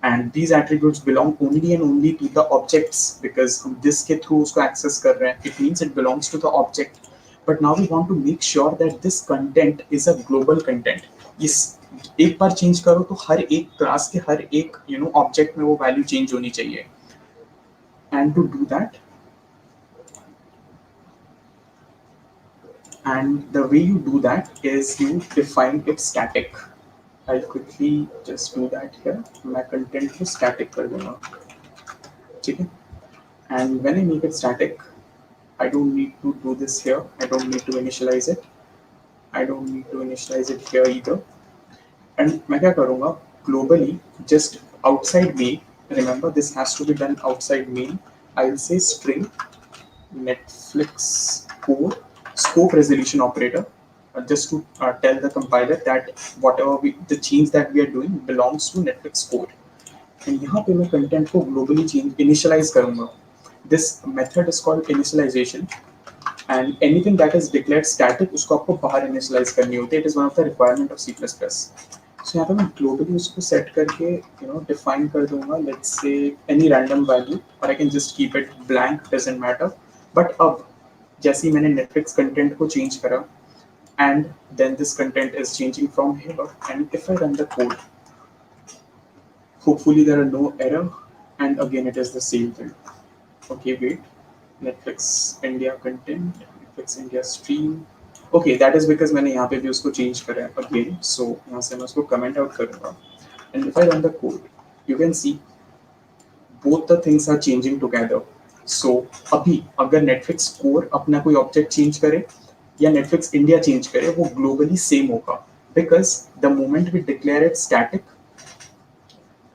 and these attributes belong only and only to the objects because हम this के थ्रू उसको एक्सेस कर रहे हैं, it means it belongs to the object. But now we want to make sure that this content is a global content. इस एक बार change करो तो हर एक क्लास के हर एक ऑब्जेक्ट में वो वैल्यू चेंज होनी चाहिए. And to do that, and the way you do that is you define it static. I'll quickly just do that here. मैं content को static कर दूंगा, ठीक है? And when I make it static, I don't need to do this here. I don't need to initialize it. I don't need to initialize it here either. And मैं क्या करूँगा? Globally, just outside main. Remember, this has to be done outside main. I'll say string Netflix core scope resolution operator, just to tell the compiler that whatever the change that we are doing belongs to Netflix core. And यहाँ पे मैं content को globally change initialize करूँगा. This method is called initialization, and anything that is declared static उसको आपको बाहर initialize करनी होती है. It is one of the requirement of C++. So यहाँ पे मैं globally उसको set करके define कर दूँगा. Let's say any random value, or I can just keep it blank, doesn't matter. But अब जैसे ही मैंने Netflix content को change करा, and then this content is changing from here, and if I run the code, hopefully there are no error, and again it is the same thing. Okay, wait, Netflix India content, Netflix India stream. Okay, that is because मैंने यहाँ पे भी उसको change करा है again, so यहाँ से मैं उसको comment out करूँगा, and if I run the code, you can see both the things are changing together. So अभी अगर Netflix core अपना कोई object change करे या Netflix India change करे, वो globally same होगा, because the moment we declare it static,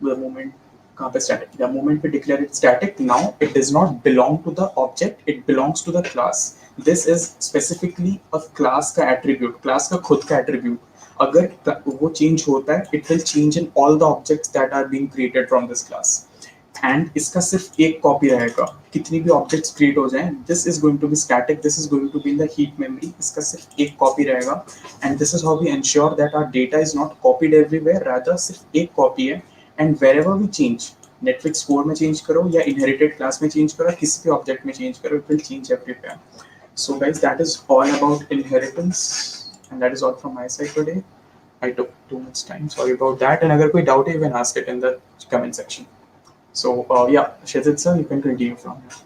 the moment कहाँ पे static, the moment we declare it static, now it does not belong to the object, it belongs to the class. This is specifically a class का attribute, class का खुद का attribute. अगर वो change होता है, it will change in all the objects that are being created from this class. And इसका सिर्फ एक कॉपी रहेगा, कितनी भी ऑब्जेक्ट्स क्रिएट हो जाएं, this is going to be static, this is going to be in the heap memory, इसका सिर्फ एक कॉपी रहेगा. And this is how we ensure that our data is not copied everywhere, rather सिर्फ एक copy है. And wherever we change, Netflix core में change करो या इनहेरिटेड क्लास में चेंज करो, किसी भी ऑब्जेक्ट में चेंज करो, it will change everywhere. So guys, that is all about inheritance, and that is all from my side today. I took too much time, sorry about that. And अगर कोई doubt है, you can ask it in the comment section. So yeah, Shazid sir, you can continue from here.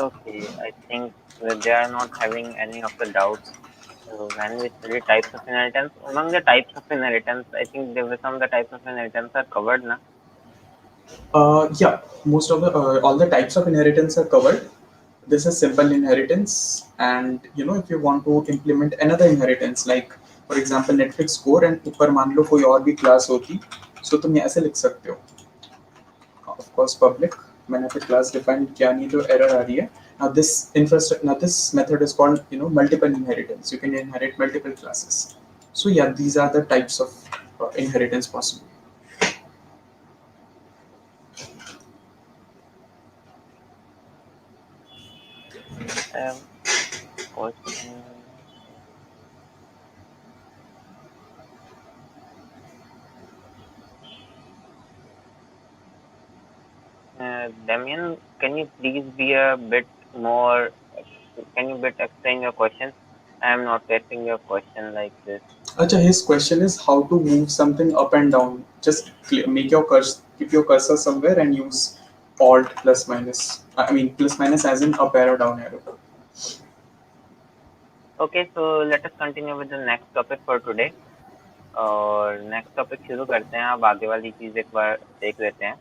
Okay, I think that they are not having any of the doubts. So when we study types of inheritance, among the types of inheritance, I think there were some of the types of inheritance are covered now. Yeah, most of the all the types of inheritance are covered. This is simple inheritance, and if you want to implement another inheritance, like for example Netflix core and ऊपर मान लो कोई और भी class होती, so तुम ऐसे लिख सकते हो. Of course public, मैंने फिर class define किया नहीं तो error आ रही है. Now this method is called multiple inheritance. You can inherit multiple classes. So yeah, these are the types of inheritance possible. Um, question. Damien, can you please be a bit more? Can you bit explain your question? I am not getting your question like this. Acha, his question is how to move something up and down. Just make your cursor, keep your cursor somewhere and use Alt plus minus. I mean plus minus as in up arrow, down arrow. Okay, so let us continue with the next topic for today. और next topic शुरू करते हैं. अब आगे वाली चीज एक बार देख लेते हैं.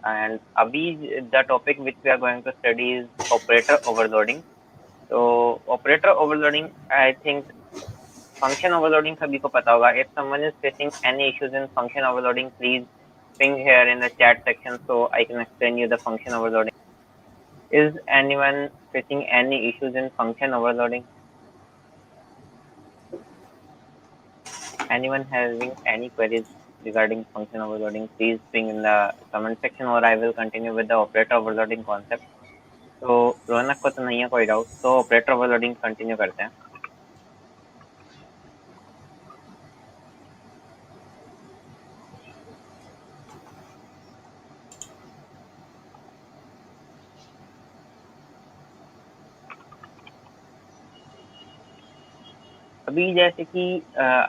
एंड अभी the topic which we are going to study is operator overloading. तो operator overloading, I think function overloading सभी को पता होगा. If someone is facing any issues in function overloading, please ping here in the chat section so I can explain you the function overloading. Is anyone facing any issues in function overloading? Anyone having any queries regarding function overloading, please ping in the comment section or I will continue with the operator overloading concept. तो रोनक को तो नहीं है कोई doubt, तो operator overloading continue करते हैं. अभी जैसे कि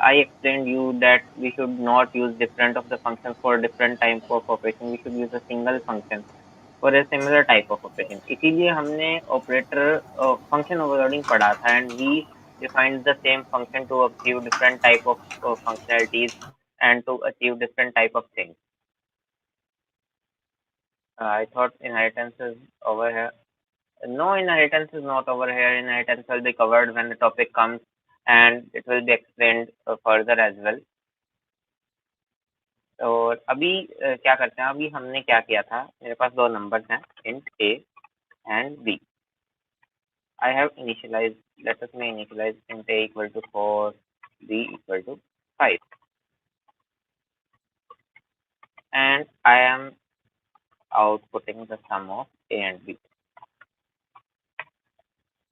I explained you that we should not use different of the functions for different type of operation. We should use a single function for a similar type of operation. इसीलिए हमने operator function overloading पढ़ा था and we defined the same function to achieve different type of functionalities and to achieve different type of things. I thought inheritance is over here. No, inheritance is not over here. Inheritance will be covered when the topic comes and it will be explained further as well. और अभी क्या करते हैं, अभी हमने क्या किया था, मेरे पास दो नंबर्स हैं int a and b. I have initialized, let us may initialize int a equal to 4, b equal to 5, and I am outputting the sum of a and b.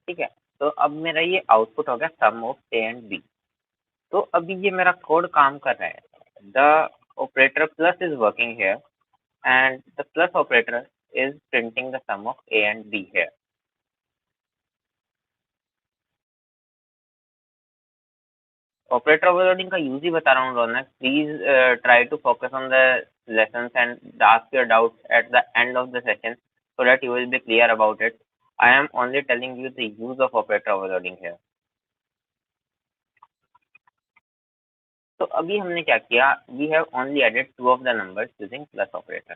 ठीक है, तो अब मेरा ये आउटपुट हो गया सम ऑफ ए एंड बी. तो अभी ये मेरा कोड काम कर रहा है. The operator plus is working here and the plus operator is printing the sum of a and b here. Operator overloading का यूज ही बता रहा हूँ Raunak. Please try to focus on the lessons and ask your doubts at the end of the session so that you will be clear about it. I am only telling you the use of operator overloading here. तो अभी हमने क्या किया, we have only added two of the numbers using plus operator.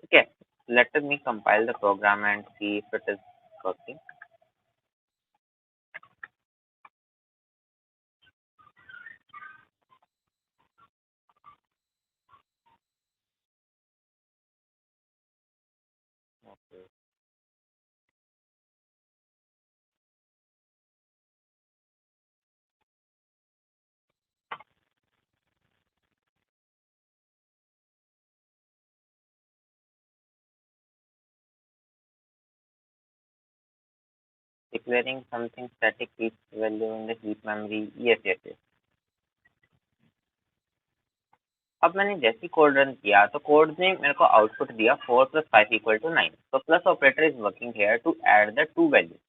Okay, let me compile the program and see if it is working. Okay. Declaring something static keeps value in the heap memory. Yes, yes, yes. अब मैंने जैसी code run किया तो code ने मेरे को output दिया 4 plus 5 equal to 9. So plus operator is working here to add the two values.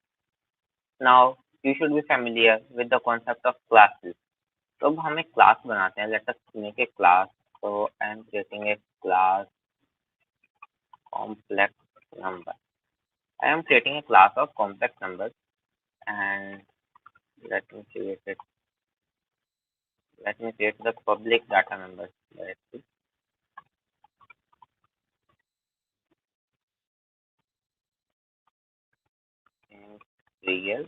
Now you should be familiar with the concept of classes. तो अब हम एक क्लास बनाते हैं. Let us make a class. So I am creating a class complex number. I am creating a class of complex numbers and let me create it. Let me create the public data numbers directly. And real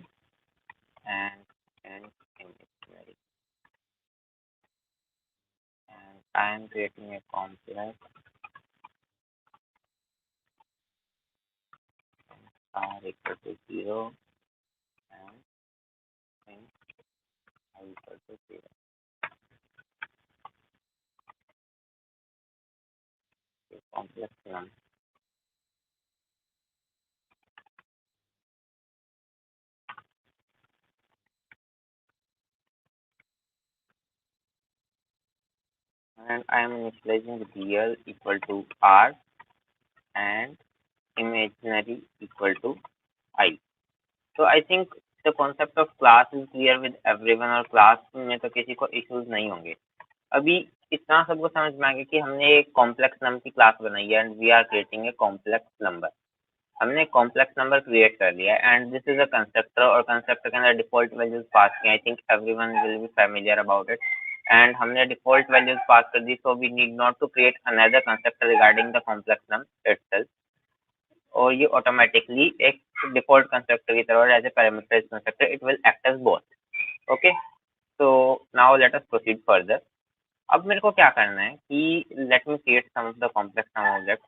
and imaginary. And I am creating a complex r equal to 0 and int I equal to 0. A complex number. And I am initializing real equal to r and imaginary equal to I. So I think the concept of class is clear with everyone और class में तो किसी को issues नहीं होंगे. अभी इतना सबको समझ में आ गया कि हमने एक कॉम्प्लेक्स नंबर की क्लास बनाई है and we are creating a complex number. हमने कॉम्प्लेक्स नंबर क्रिएट कर लिया and this is a constructor और कंस्ट्रक्टर के अंदर डिफॉल्ट वैल्यूज पास किए. I think everyone will be familiar about it. And हमने डिफॉल्ट वैल्यूज पास कर दी, so we need not to create another constructor regarding the complex number itself. और ये automatically एक डिफॉल्ट कंस्ट्रक्टर की तरह as a parameterized constructor it will act as both. Okay, so now let us proceed further. अब मेरे को क्या करना है कि let me create some of the complex num object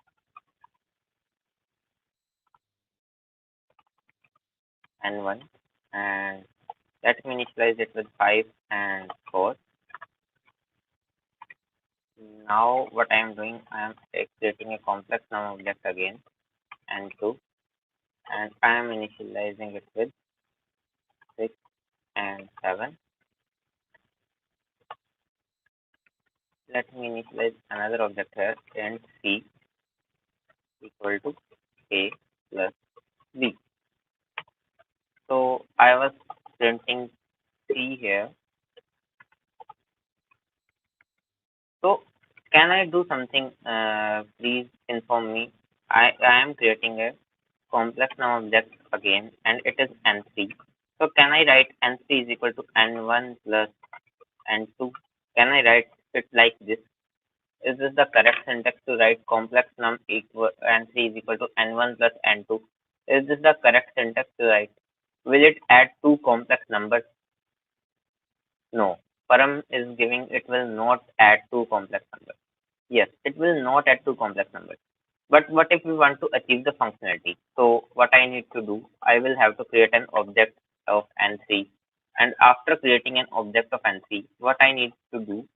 n1 and let me initialize it with 5 and 4. Now what I am doing, I am creating a complex num object again n2 and I am initializing it with 6 and 7. Let me initialize another object here and c equal to a plus b. So I was printing c here. So can I do something? Please inform me. I am creating a complex num object again and it is n3. So can I write n3 is equal to n1 plus n2? Can I write it like this? Is this the correct syntax to write complex num equal n3 is equal to n1 plus n2? Is this the correct syntax to write? Will it add two complex numbers? No. Param is giving it will not add two complex numbers. Yes, it will not add two complex numbers. But what if we want to achieve the functionality? So what I need to do, I will have to create an object of n3. And after creating an object of n3, what I need to do,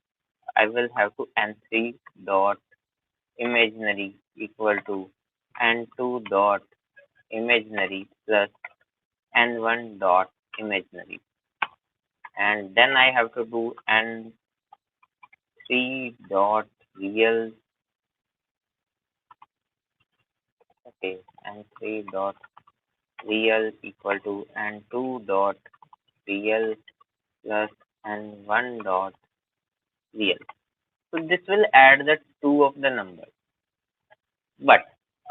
I will have to n3 dot imaginary equal to n2 dot imaginary plus n1 dot imaginary. And then I have to do n3 dot real. Okay, n3 dot real equal to n2 dot real plus n1 dot real. So this will add the two of the numbers. But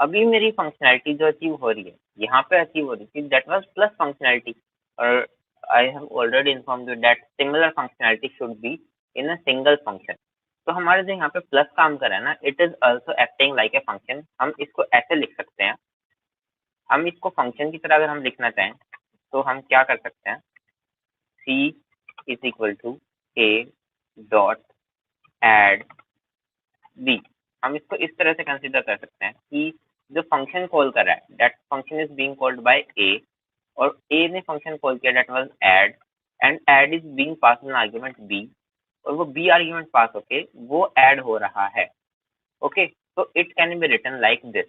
अभी मेरी functionality जो achieve हो रही है यहाँ पे achieve हो रही थी दैट वाज प्लस फंक्शनैलिटी. और I have already informed you that similar functionality should be in a single function. तो हमारे जो यहाँ पे प्लस काम कर रहा है ना, it is also acting like a function. हम इसको ऐसे लिख सकते हैं. हम इसको फंक्शन की तरह अगर हम लिखना चाहें तो हम क्या कर सकते हैं, c is equal to a dot add b. हम इसको इस तरह से कंसीडर कर सकते हैं कि जो फंक्शन कॉल कर रहा है that function is being called by a और a ने फंक्शन कॉल किया that was add and add is being passed an argument b और वो b आर्गुमेंट पास होके वो ऐड हो रहा है. ओके, तो it can be written like this.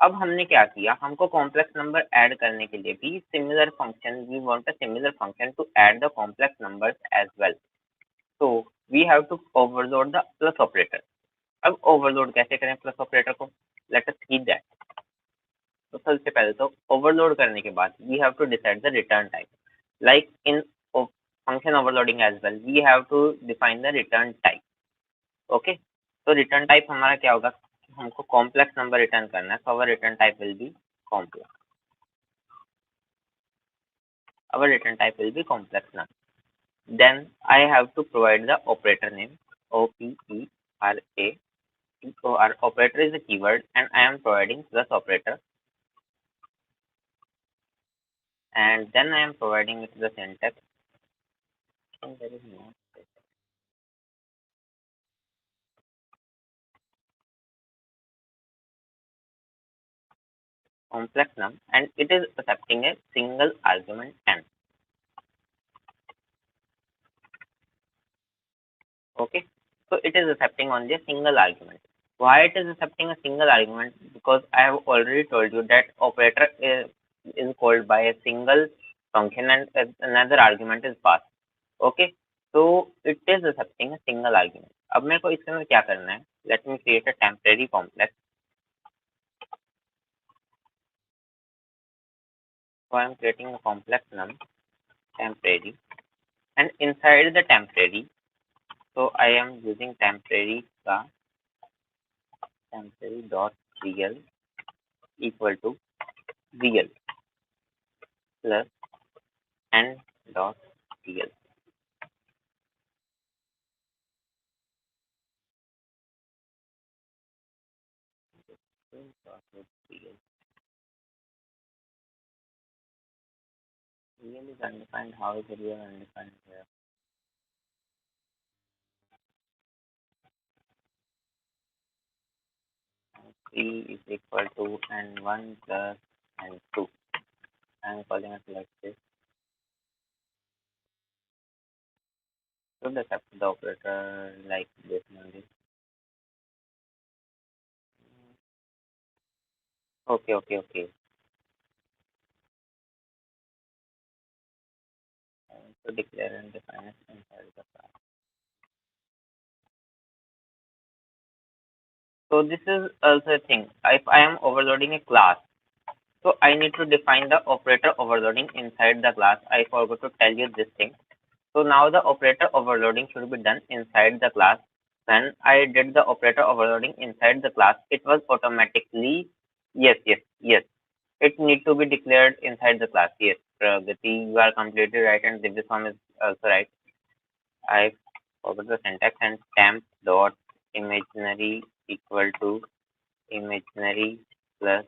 अब हमने क्या किया, हमको कॉम्प्लेक्स नंबर ऐड करने के लिए भी similar function, we want a similar function to add the complex numbers as well. So we have to overload the plus operator. अब ओवरलोड कैसे करें प्लस ऑपरेटर को, लेट अस सी दैट. तो सबसे पहले तो ओवरलोड करने के बाद we have to decide the return type. Like in function overloading as well we have to define the return type. Okay, तो रिटर्न टाइप हमारा क्या होगा, हमको कॉम्प्लेक्स नंबर रिटर्न करना है. So our return type will be complex. Our return type will be complex number. Then I have to provide the operator name OPERA. So our operator is a keyword and I am providing plus operator. And then I am providing it the syntax. And there is no complex num and it is accepting a single argument n. Okay, so it is accepting only a single argument. Why it is accepting a single argument? Because I have already told you that operator is called by a single function and another argument is passed. Okay, so it is accepting a single argument. अब मेरे को इसके अंदर क्या करना है, let me create a temporary complex. So I'm creating a complex num temporary, and inside the temporary, so I am using temporary class temporary dot real equal to real plus n dot real. So dot with real. Real is undefined. How is the real undefined here? 3 is equal to n1 plus n2. I'm calling it like this. So let's have the operator like this only. Okay. So declare and define it inside the class. So this is also a thing. If I am overloading a class, so I need to define the operator overloading inside the class. I forgot to tell you this thing. So now the operator overloading should be done inside the class. When I did the operator overloading inside the class, it was automatically yes. It need to be declared inside the class. Yes, Pragati, you are completely right, and this one is also right. I forgot the syntax, and temp dot imaginary equal to imaginary plus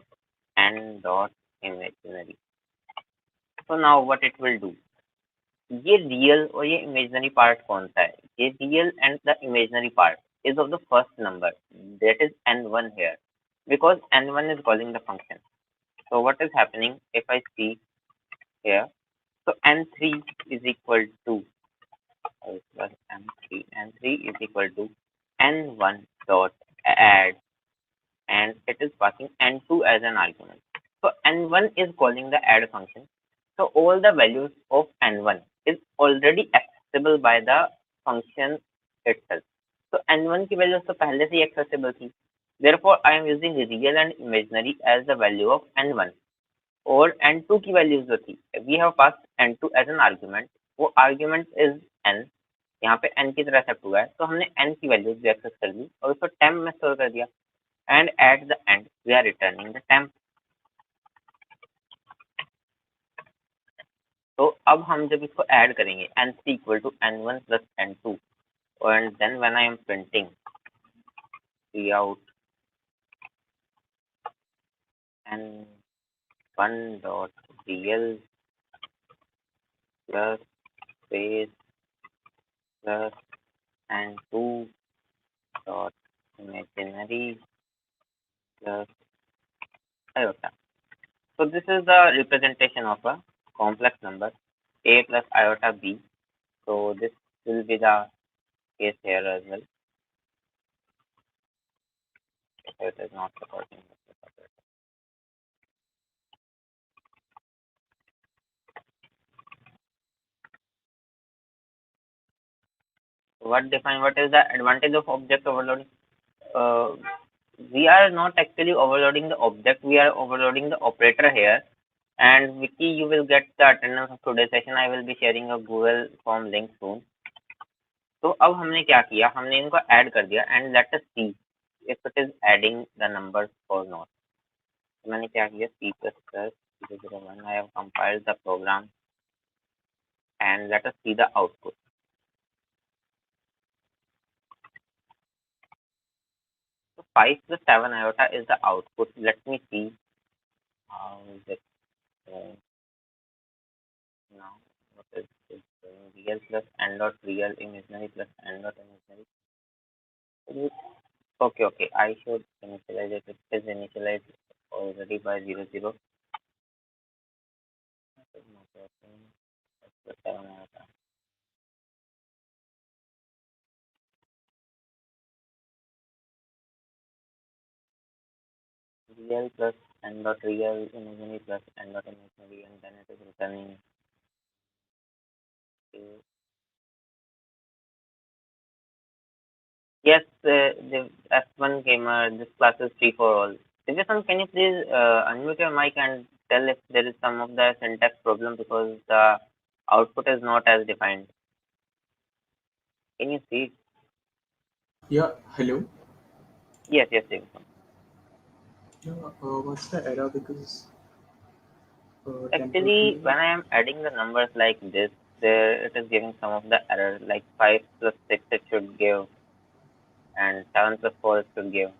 n dot imaginary. So now what it will do? ये real और ये imaginary part कौन सा है? ये real and the imaginary part is of the first number, that is n1 here, because n1 is calling the function. So what is happening if I see here? So n3 is equal to plus n3 is equal to n1 dot add, and it is passing n2 as an argument. So n1 is calling the add function. So all the values of n1 is already accessible by the function itself. So n1 की values तो पहले से ही accessible थी. Therefore, I am using real and imaginary as the value of n1. और n2 की values जो थी, we have passed n2 as an argument. वो argument is n. यहाँ पे n की तरह एक्सेप्ट हुआ है, तो हमने n की वैल्यूज भी एक्सेस कर ली और उसको temp में स्टोर कर दिया. And at the end we are returning the temp. तो अब हम जब इसको ऐड करेंगे n3 equal to n1 plus n2, and then when I am printing cout n1 dot real plus space plus n2 dot imaginary plus iota. So this is the representation of a complex number a plus iota b. So this will be the case here as well. So it is not supporting this operator. What is the advantage of object overloading? Uh, we are not actually overloading the object, we are overloading the operator here. And Vicky, you will get the attendance of today's session. I will be sharing a Google form link soon. तो अब हमने क्या किया, हमने इनको add कर दिया, and let us see if it is adding the numbers और नॉट. मैंने क्या किया, C++001, I have compiled the program and let us see the output. So 5 plus 7 iota is the output. Let me see how is it going now. What is it going? Real plus n dot real, imaginary plus n dot imaginary. Okay. I should initialize it. It is initialized already by 0, 0. Plus 7 iota. Real plus n dot real, imaginary plus n dot imaginary, and then it is returning. Yes, the F1 gamer, this class is free for all. Divyasam, can you please unmute your mic and tell if there is some of the syntax problem because the output is not as defined. Can you see it? Yeah, hello. Yes, yes, yes. Yeah, what's the error? Because Actually, temporarily. when I am adding the numbers like this, there it is giving some of the error, like 5 plus 6 it should give, and 7 plus 4 it should give,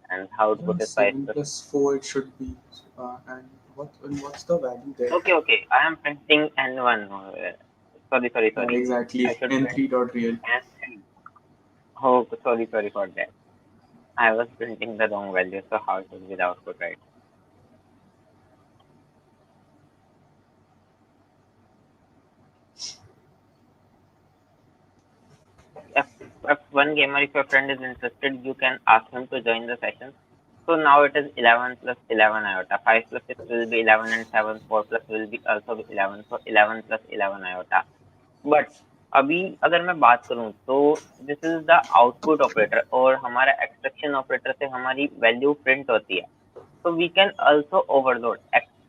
and Yeah, output is 5 7 plus. plus 4 it should be. And what's the value there? Okay, okay, I am printing N1. Sorry, sorry, Yeah, sorry. I exactly. should print N3 dot real. N3. Oh, sorry, sorry for that. I was printing the wrong value, so how it will be the output, right? If, if one gamer, if your friend is interested, you can ask him to join the session. So now it is 11 plus 11 iota. 5 plus 6 will be 11 and 7. 4 plus will be also be 11. So 11 plus 11 iota. But अभी अगर मैं बात करूं तो this is the output operator और हमारा extraction operator से हमारी वैल्यू प्रिंट होती है. So we can also overload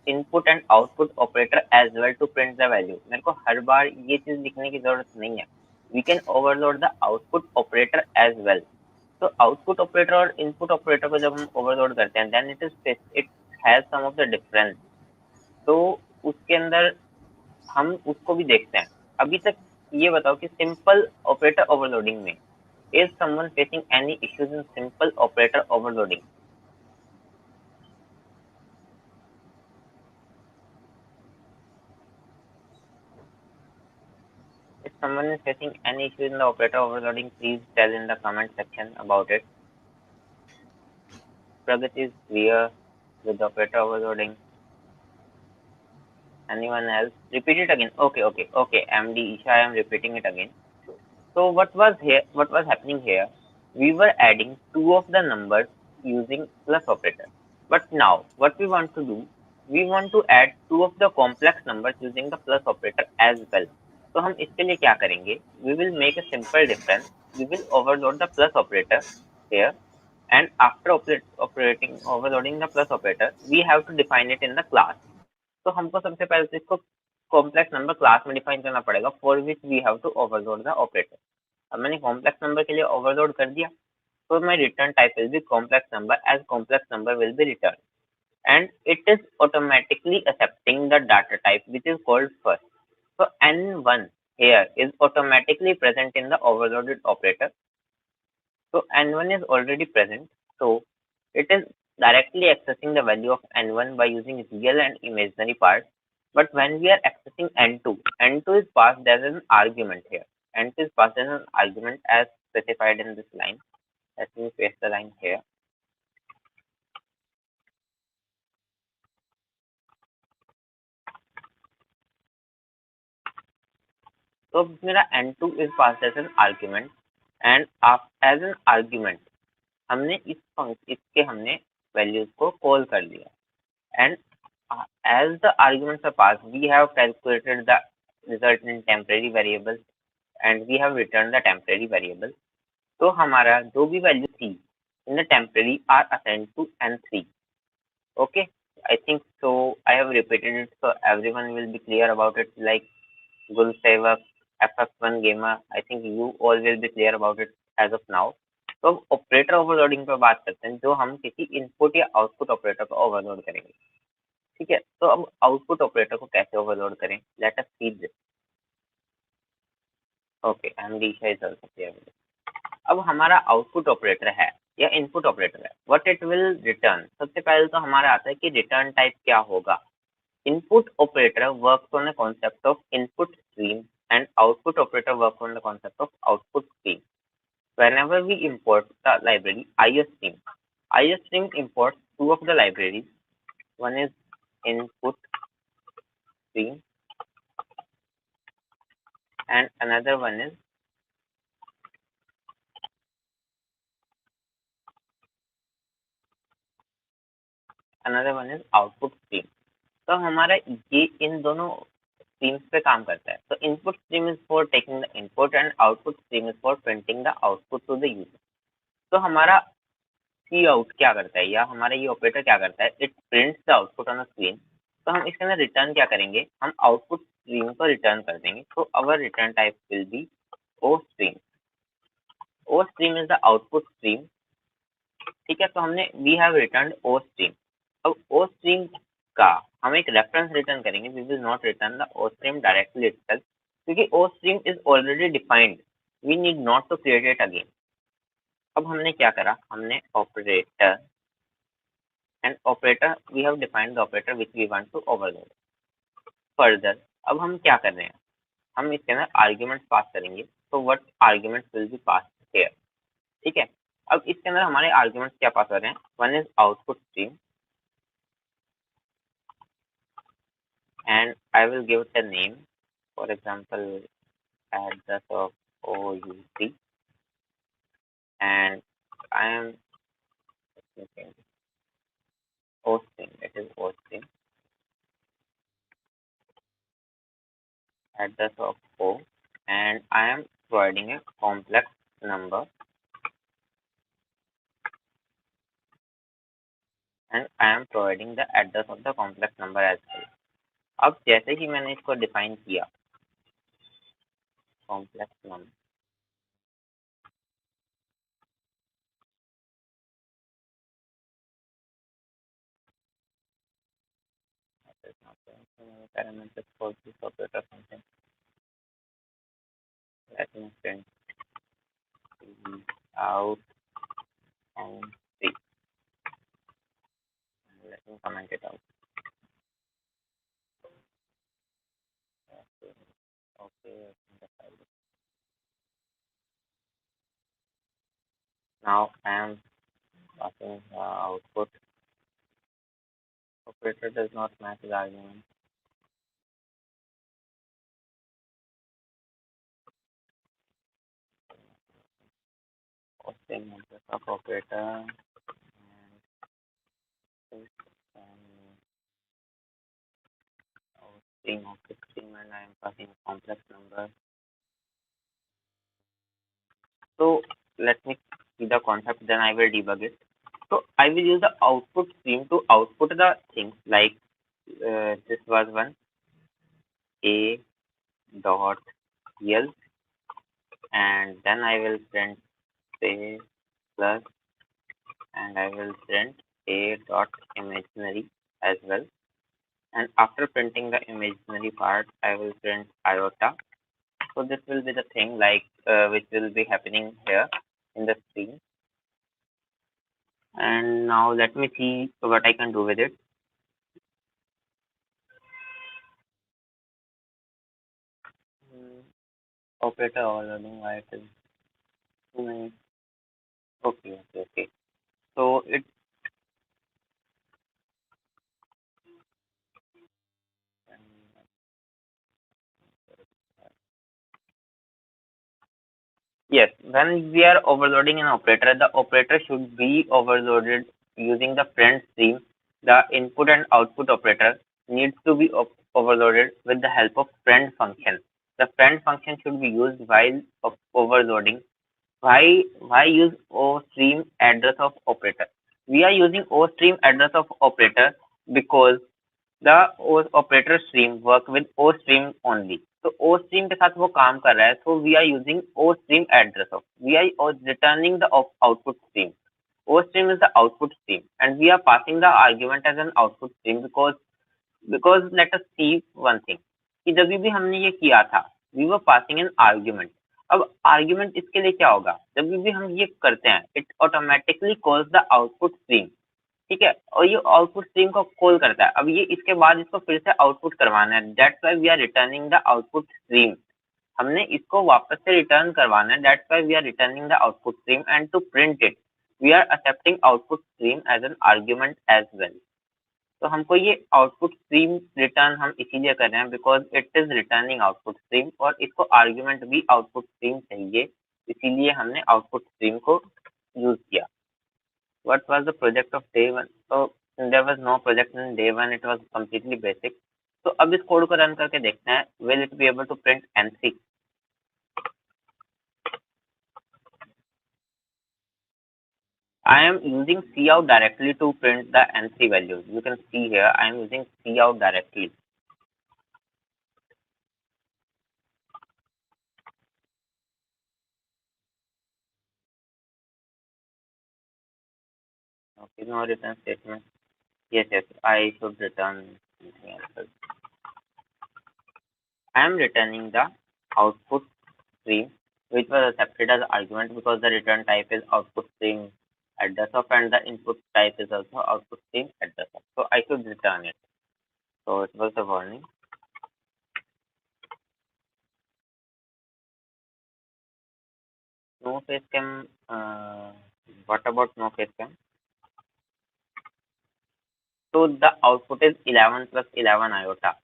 input and output operator as well to print the value. मेरे को हर बार ये चीज लिखने की जरूरत नहीं है. We can overload the output operator as well. तो आउटपुट ऑपरेटर और इनपुट ऑपरेटर को जब हम ओवरलोड करते हैं then it has some of the difference. तो उसके अंदर हम उसको भी देखते हैं. अभी तक ये बताओ कि सिंपल ऑपरेटर ओवरलोडिंग में is someone facing any issues in simple operator overloading? If someone is facing any issue in the operator overloading, please tell in the comment section about it. Pragati is clear with the operator overloading. Anyone else? Repeat it again. Okay, okay, okay. MD Isha, I am repeating it again. So what was here? What was happening here? We were adding two of the numbers using plus operator. But now, what we want to do, we want to add two of the complex numbers using the plus operator as well. तो हम इसके लिए क्या करेंगे? We will make a simple difference. We will overload the plus operator here, and after operating overloading the plus operator, we have to define it in the class. तो हमको सबसे पहले तो इसको कॉम्प्लेक्स नंबर क्लास में define करना पड़ेगा, for which we have to overload the operator. अब मैंने कॉम्प्लेक्स नंबर के लिए ओवरलोड कर दिया, so my return type will be complex number, as complex number will be returned, and it is automatically accepting the data type which is called first. So n1 here is automatically present in the overloaded operator. So n1 is already present, so it is directly accessing the value of n1 by using real and imaginary parts. But when we are accessing n2, n2 is passed as an argument here. n2 is passed as an argument as specified in this line. Let me paste the line here. So मेरा n2 is passed as an argument, and as an argument हमने इसके हमने values को call कर दिया, and as the arguments are passed, we have calculated the result in temporary variable and we have returned the temporary variable. तो हमारा जो भी value थी in the temporary are assigned to n3. Okay, I think so. I have repeated it so everyone will be clear about it. Like Gul Sevak, FF1 Gamer, I think you all will be clear about it as of now. तो अब operator overloading पर बात करते हैं, जो हम किसी input या आउटपुट ऑपरेटर को ओवरलोड करेंगे. ठीक है, तो अब आउटपुट ऑपरेटर को कैसे ओवरलोड करें? Late us see this. Okay, MD is also clear. अब हमारा आउटपुट ऑपरेटर है या इनपुट ऑपरेटर है, व्हाट इट विल रिटर्न. सबसे पहले तो हमारा आता है कि रिटर्न टाइप क्या होगा. Input operator works on the concept of input stream and output operator works on the concept of output stream. Whenever we import the library IOStream imports two of the libraries. One is input stream and another one is output stream. तो हमारा ये इन दोनों streams पे काम करता है. तो input stream is for taking the input and output stream is for printing the output to the user. तो हमारा सी आउट क्या करता है, या हमारा ये ऑपरेटर क्या करता है, it prints the output on the screen. तो हम इसके अंदर रिटर्न क्या करेंगे, हम आउटपुट स्ट्रीम को रिटर्न कर देंगे। तो our return type will be ostream. Ostream is the output stream, ठीक है। तो हमने we have return ostream. अब ओ स्ट्रीम का हम एक रेफरेंस रिटर्न करेंगे, we will not return the ostream directly itself, क्योंकि ostream is already defined, we need not to create it again. अब हमने क्या करा, हमने operator and operator, we have defined the operator which we want to overload further. अब हम क्या कर रहे हैं, हम इसके अंदर आर्ग्यूमेंट्स पास करेंगे। तो what arguments will be pass here, ठीक है। अब इसके अंदर हमारे आर्ग्यूमेंट्स क्या पास हो रहे हैं, one is output stream and I will give it a name, for example address of OUT, and I am looking hosting, it is hosting address of O, and I am providing a complex number, and I am providing the address of the complex number as well. अब जैसे ही मैंने इसको define किया complex number, parameter for this operator function, let me print out and see, let me comment it out. Okay, now I am passing the output. Operator does not match the argument. Hosting of operator and hosting of the string, and I am passing a complex number. So let me see the concept, then I will debug it. So I will use the output stream to output the things like this was one a dot l, and then I will print say plus, and I will print a dot imaginary as well. And after printing the imaginary part, I will print iota. So this will be the thing like which will be happening here in the screen. And now let me see what I can do with it. Operator overloading, why it is too many. Okay. So it yes, when we are overloading an operator, the operator should be overloaded using the friend stream. The input and output operator needs to be overloaded with the help of friend function. The friend function should be used while overloading. Why use OStream address of operator? We are using OStream address of operator because the operator stream work with OStream only. So OStream के साथ वो काम कर रहा है. So we are using OStream address of. We are returning the output stream. OStream is the output stream, and we are passing the argument as an output stream because let us see one thing कि जब भी हमने ये किया था we were passing an argument. अब argument इसके लिए क्या होगा, जब भी हम ये करते हैं it automatically calls the output stream, ठीक है, और ये आउटपुट स्ट्रीम को कॉल करता है। अब ये इसके बाद इसको फिर से आउटपुट करवाना है, that's why we are returning the output stream. हमने इसको वापस से रिटर्न करवाना है, that's why we are returning the output stream, and to print it we are accepting output stream as an argument as well. तो हमको ये output stream return हम इसीलिए कर रहे हैं because it is returning output stream, और इसको आर्ग्यूमेंट भी आउटपुट स्ट्रीम चाहिए, इसीलिए हमने आउटपुट स्ट्रीम को यूज किया। What was the project of day one? So there was no project in day one. It was completely basic. तो अब इस कोड को रन करके देखते हैं, will it be able to print NC? I am using cout directly to print the N3 values. You can see here I am using cout directly. Okay, no return statement. Yes, yes, I should return something else. I am returning the output stream, which was accepted as argument because the return type is output stream address of and the input type is also output stream address of. So I should return it. So it was a warning. No face cam. What about no face cam? So the output is 11 plus 11 iota.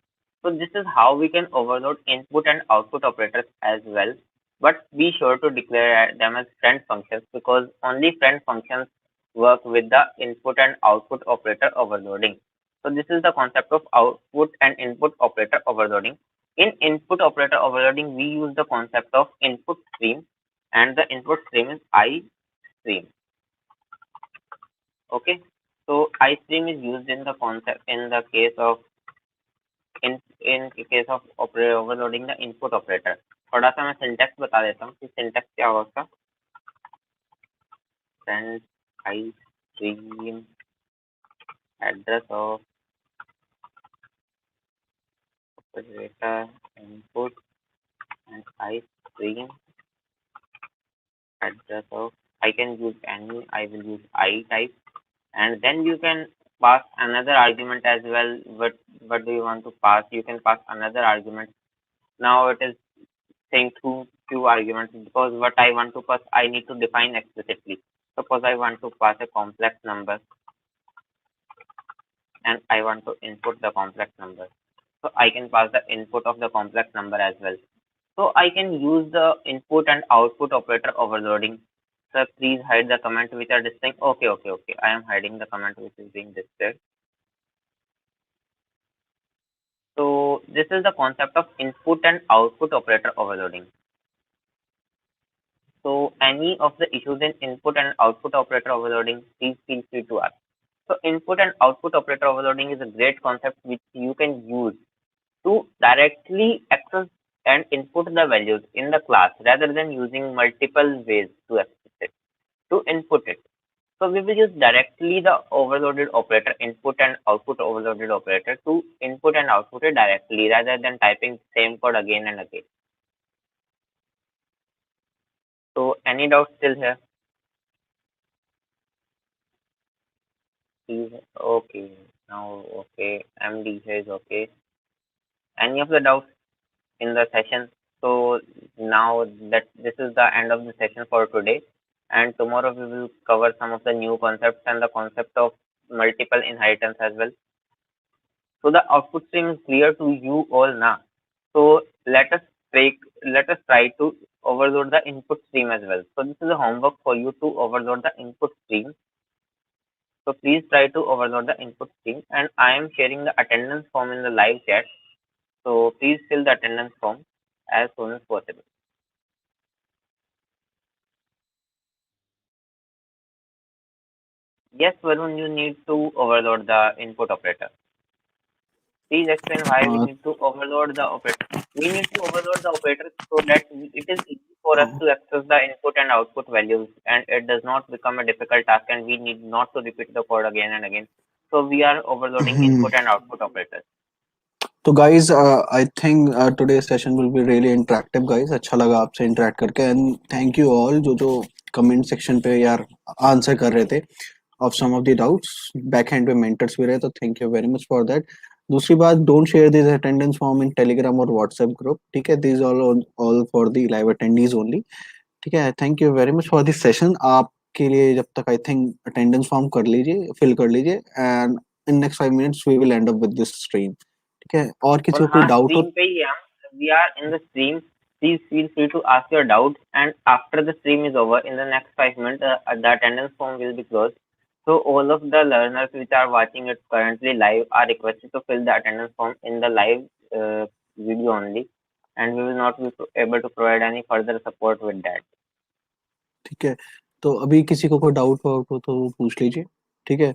So this is how we can overload input and output operators as well. But be sure to declare them as friend functions because only friend functions work with the input and output operator overloading. So this is the concept of output and input operator overloading. In input operator overloading, we use the concept of input stream and the input stream is I stream. Okay. So I stream is used in the concept in the case of in case of overloading the input operator. थोड़ा सा मैं syntax बता देता हूँ कि syntax क्या होगा उसका. Send I stream address of operator input and I stream address of. I can use any. I will use I type, and then you can pass another argument as well. What do you want to pass? You can pass another argument. Now it is saying two arguments because what I want to pass, I need to define explicitly. Suppose I want to pass a complex number and I want to input the complex number. So I can pass the input of the complex number as well. So I can use the input and output operator overloading. So please hide the comment which are displaying. Okay, okay, okay. I am hiding the comment which is being displayed. So this is the concept of input and output operator overloading. So any of the issues in input and output operator overloading, please feel free to ask. So input and output operator overloading is a great concept which you can use to directly access and input the values in the class rather than using multiple ways to access it, to input it. So we will use directly the overloaded operator, input and output overloaded operator to input and output it directly rather than typing same code again and again. So any doubts still here? Please, okay. Now, okay. MD here is okay. Any of the doubts in the session? So now that this is the end of the session for today, and tomorrow we will cover some of the new concepts and the concept of multiple inheritance as well. So the output stream is clear to you all now. So let us try to overload the input stream as well. So this is a homework for you to overload the input stream. So please try to overload the input stream, and I am sharing the attendance form in the live chat. So please fill the attendance form as soon as possible. Yes, Varun, you need to overload the input operator. Please explain why we Uh, need to overload the operator. We need to overload the operator so that it is easy for us to access the input and output values and it does not become a difficult task and we need not to repeat the code again and again. So we are overloading input and output operators. तो guys I think today session will be really interactive guys. अच्छा लगा आपसे interact करके and thank you all जो जो comment section पे यार answer कर रहे थे of some of the doubts. Back hand पे मेंटर्स भी रहे तो thank you very much for that. दूसरी बात, don't share this attendance form in Telegram और व्हाट्सएप ग्रुप. ठीक है, this all for the live attendees only. ठीक है, thank you very much for this session. आपके लिए जब तक आई थिंक अटेंडेंस फॉर्म कर लीजिए, फिल कर लीजिए and in next 5 minutes we will end up with this stream. ठीक है, और किसी और को कोई हाँ, डाउट हो? स्ट्रीम पे ही हम, we are in the stream. Please feel free to ask your doubts and after the stream is over in the next 5 minutes the attendance form will be closed. So all of the learners which are watching it currently live are requested to fill the attendance form in the live video only and we will not be able to provide any further support with that. ठीक है, तो अभी किसी को कोई doubt वाउट हो तो पूछ लीजिए, ठीक है।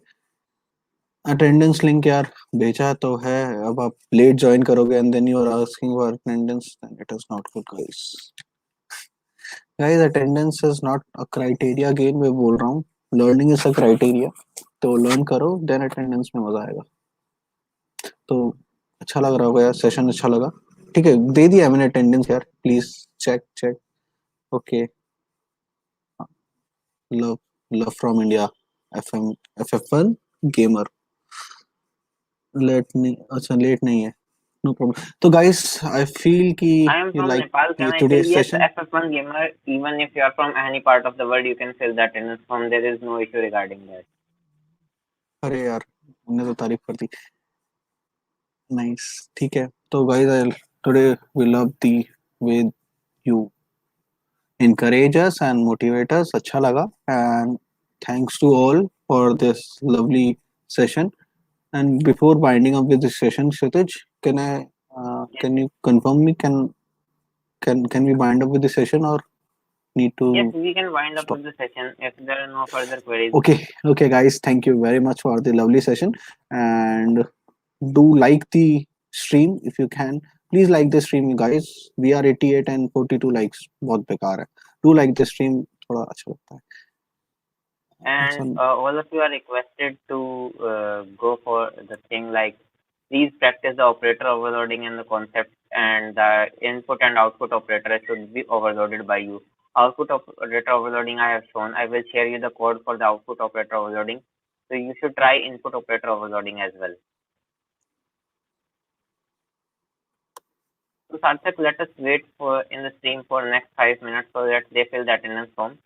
अटेंडेंस लिंक यार भेजा तो है, अब आप लेट ज्वाइन करोगे and then you are asking for attendance, then it is not good guys. Guys attendance is not a criteria, again मैं बोल रहा हूँ, लर्निंग इज अ क्राइटेरिया। तो लर्न करो देन अटेंडेंस में मजा आएगा। तो अच्छा लग रहा होगा यार, सेशन अच्छा लगा, ठीक है। दे दिया मैंने अटेंडेंस यार, please check check. Okay, love love from India, FF1 gamer. Late नहीं, अच्छा लेट नहीं है, नो प्रॉब्लम। तो गाइस आई फील कि I am यू from लाइक Nepal. Can I today fill? Yes, session. FF1 gamer. Even if you are from any part of the world, you can fill the attendance form. There is no issue regarding that. अरे यार हमने तो तारीफ कर दी, nice, ठीक है। तो guys I today we love the way you encourage us and motivate us, अच्छा लगा। and thanks to all for this lovely session. And before winding up with this session, Kshitij, Yes, can you confirm me, can we wind up with the session or need yes, to we can wind up stop? with the session if there are no further queries. Okay guys, thank you very much for the lovely session, and do like the stream if you can. Please like the stream guys, we are 88 and 42 likes, बहुत बेकार है। Do like the stream, थोड़ा अच्छा लगता है। And अच्छा, all of you are requested to go for the thing like please practice the operator overloading and the concept, and the input and output operator should be overloaded by you. Output operator overloading I have shown. I will share you the code for the output operator overloading. So you should try input operator overloading as well. So Sarthak, let us wait for in the stream for next 5 minutes so that they fill the attendance form,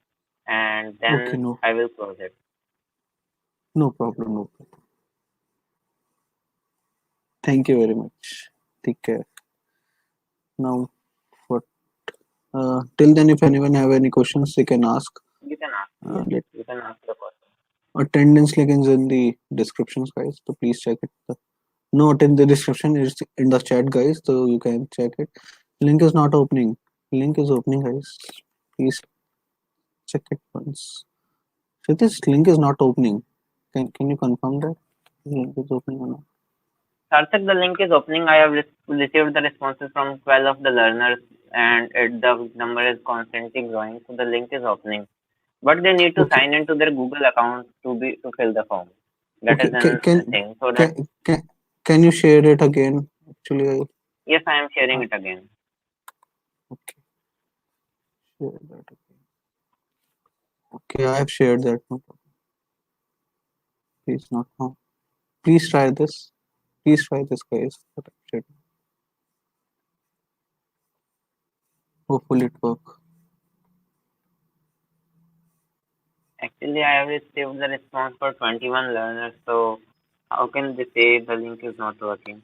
and okay, then no, I will close it. no problem, no problem. Thank you very much. Take care. Now, what? Till then, if anyone have any questions, they can ask. You can ask. Yes, Let you can ask the question. attendance link is in the descriptions, guys. So please check it. No, in the description is in the chat, guys. So you can check it. Link is not opening. Link is opening, guys. Please check it once. So this link is not opening. Can you confirm that link is opening or not? Sarthak, the link is opening. I have received the responses from 12 of the learners, and the number is constantly growing. So the link is opening, but they need to Okay. sign into their Google account to fill the form. That Okay. is a thing. So that Can, can, can you share it again? Actually, yes, I am sharing I it again. okay. Share that again. Okay, I have shared that. No problem. Please not now. Please try this. Please try this, guys. But I've shared. Hopefully it work. Actually, I have received the response for 21 learners. So how can they say the link is not working?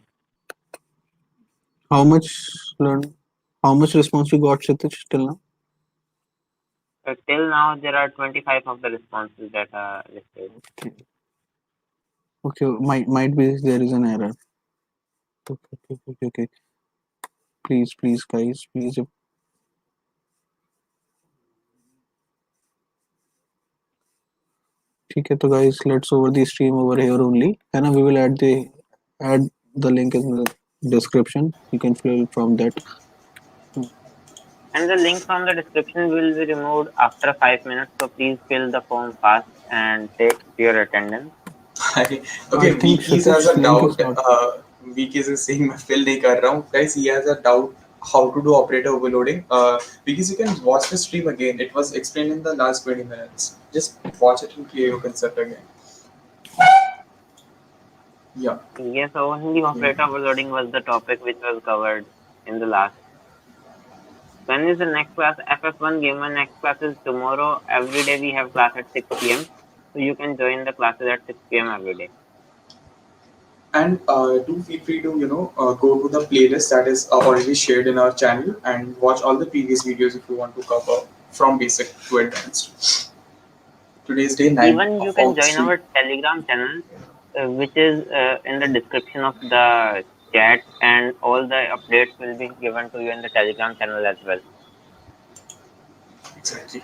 How much learn? How much response you got, Kshitij, till now? Till now, there are 25 of the responses that are received. Okay. Okay. Might be there is an error. Okay. Please, guys. Please. ठीक है तो guys, let's over the stream over here only, and we will add the link in the description. You can fill from that. And the link from the description will be removed after 5 minutes. So please fill the form fast and take your attendance. Okay, I think Viki's has Kshitij a link is doubt. not. Viki's is saying मैं fill नहीं कर रहा हूँ. Guys, he has a doubt how to do operator overloading. Because you can watch the stream again. It was explained in the last 20 minutes. Just watch it and clear your concept again. Yeah. Yes, only operator overloading was the topic which was covered in the last. When is the next class? FF1 Gamer next class is tomorrow. Every day we have class at 6 p.m. So you can join the classes at 6 p.m. every day. And do feel free to go to the playlist that is already shared in our channel and watch all the previous videos if you want to cover from basic to advanced. Today's day 9 Even you of can all join three. our Telegram channel, which is in the description of the chat, and all the updates will be given to you in the Telegram channel as well. Exactly.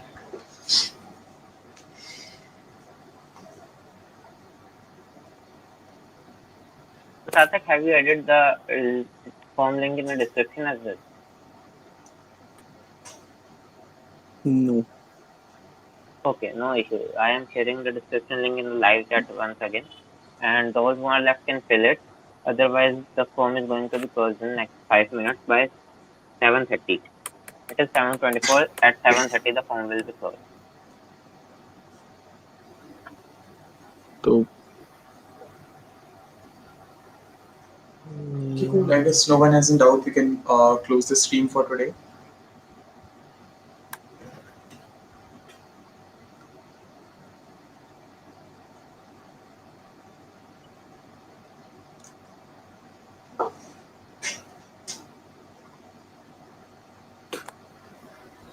Satak, have you added the form link in the description as well? No. Okay, no issue. I am sharing the description link in the live chat once again, and those who are left can fill it. Otherwise, the form is going to be closed in next 5 minutes by 7:30. It is 7:24. At 7:30, the form will be closed. So Okay, cool. I guess no one has in doubt. We can close the stream for today.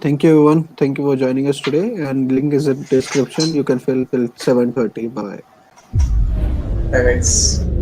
thank you everyone. Thank you for joining us today. And link is in description. You can fill till 7:30. Bye. Bye, guys.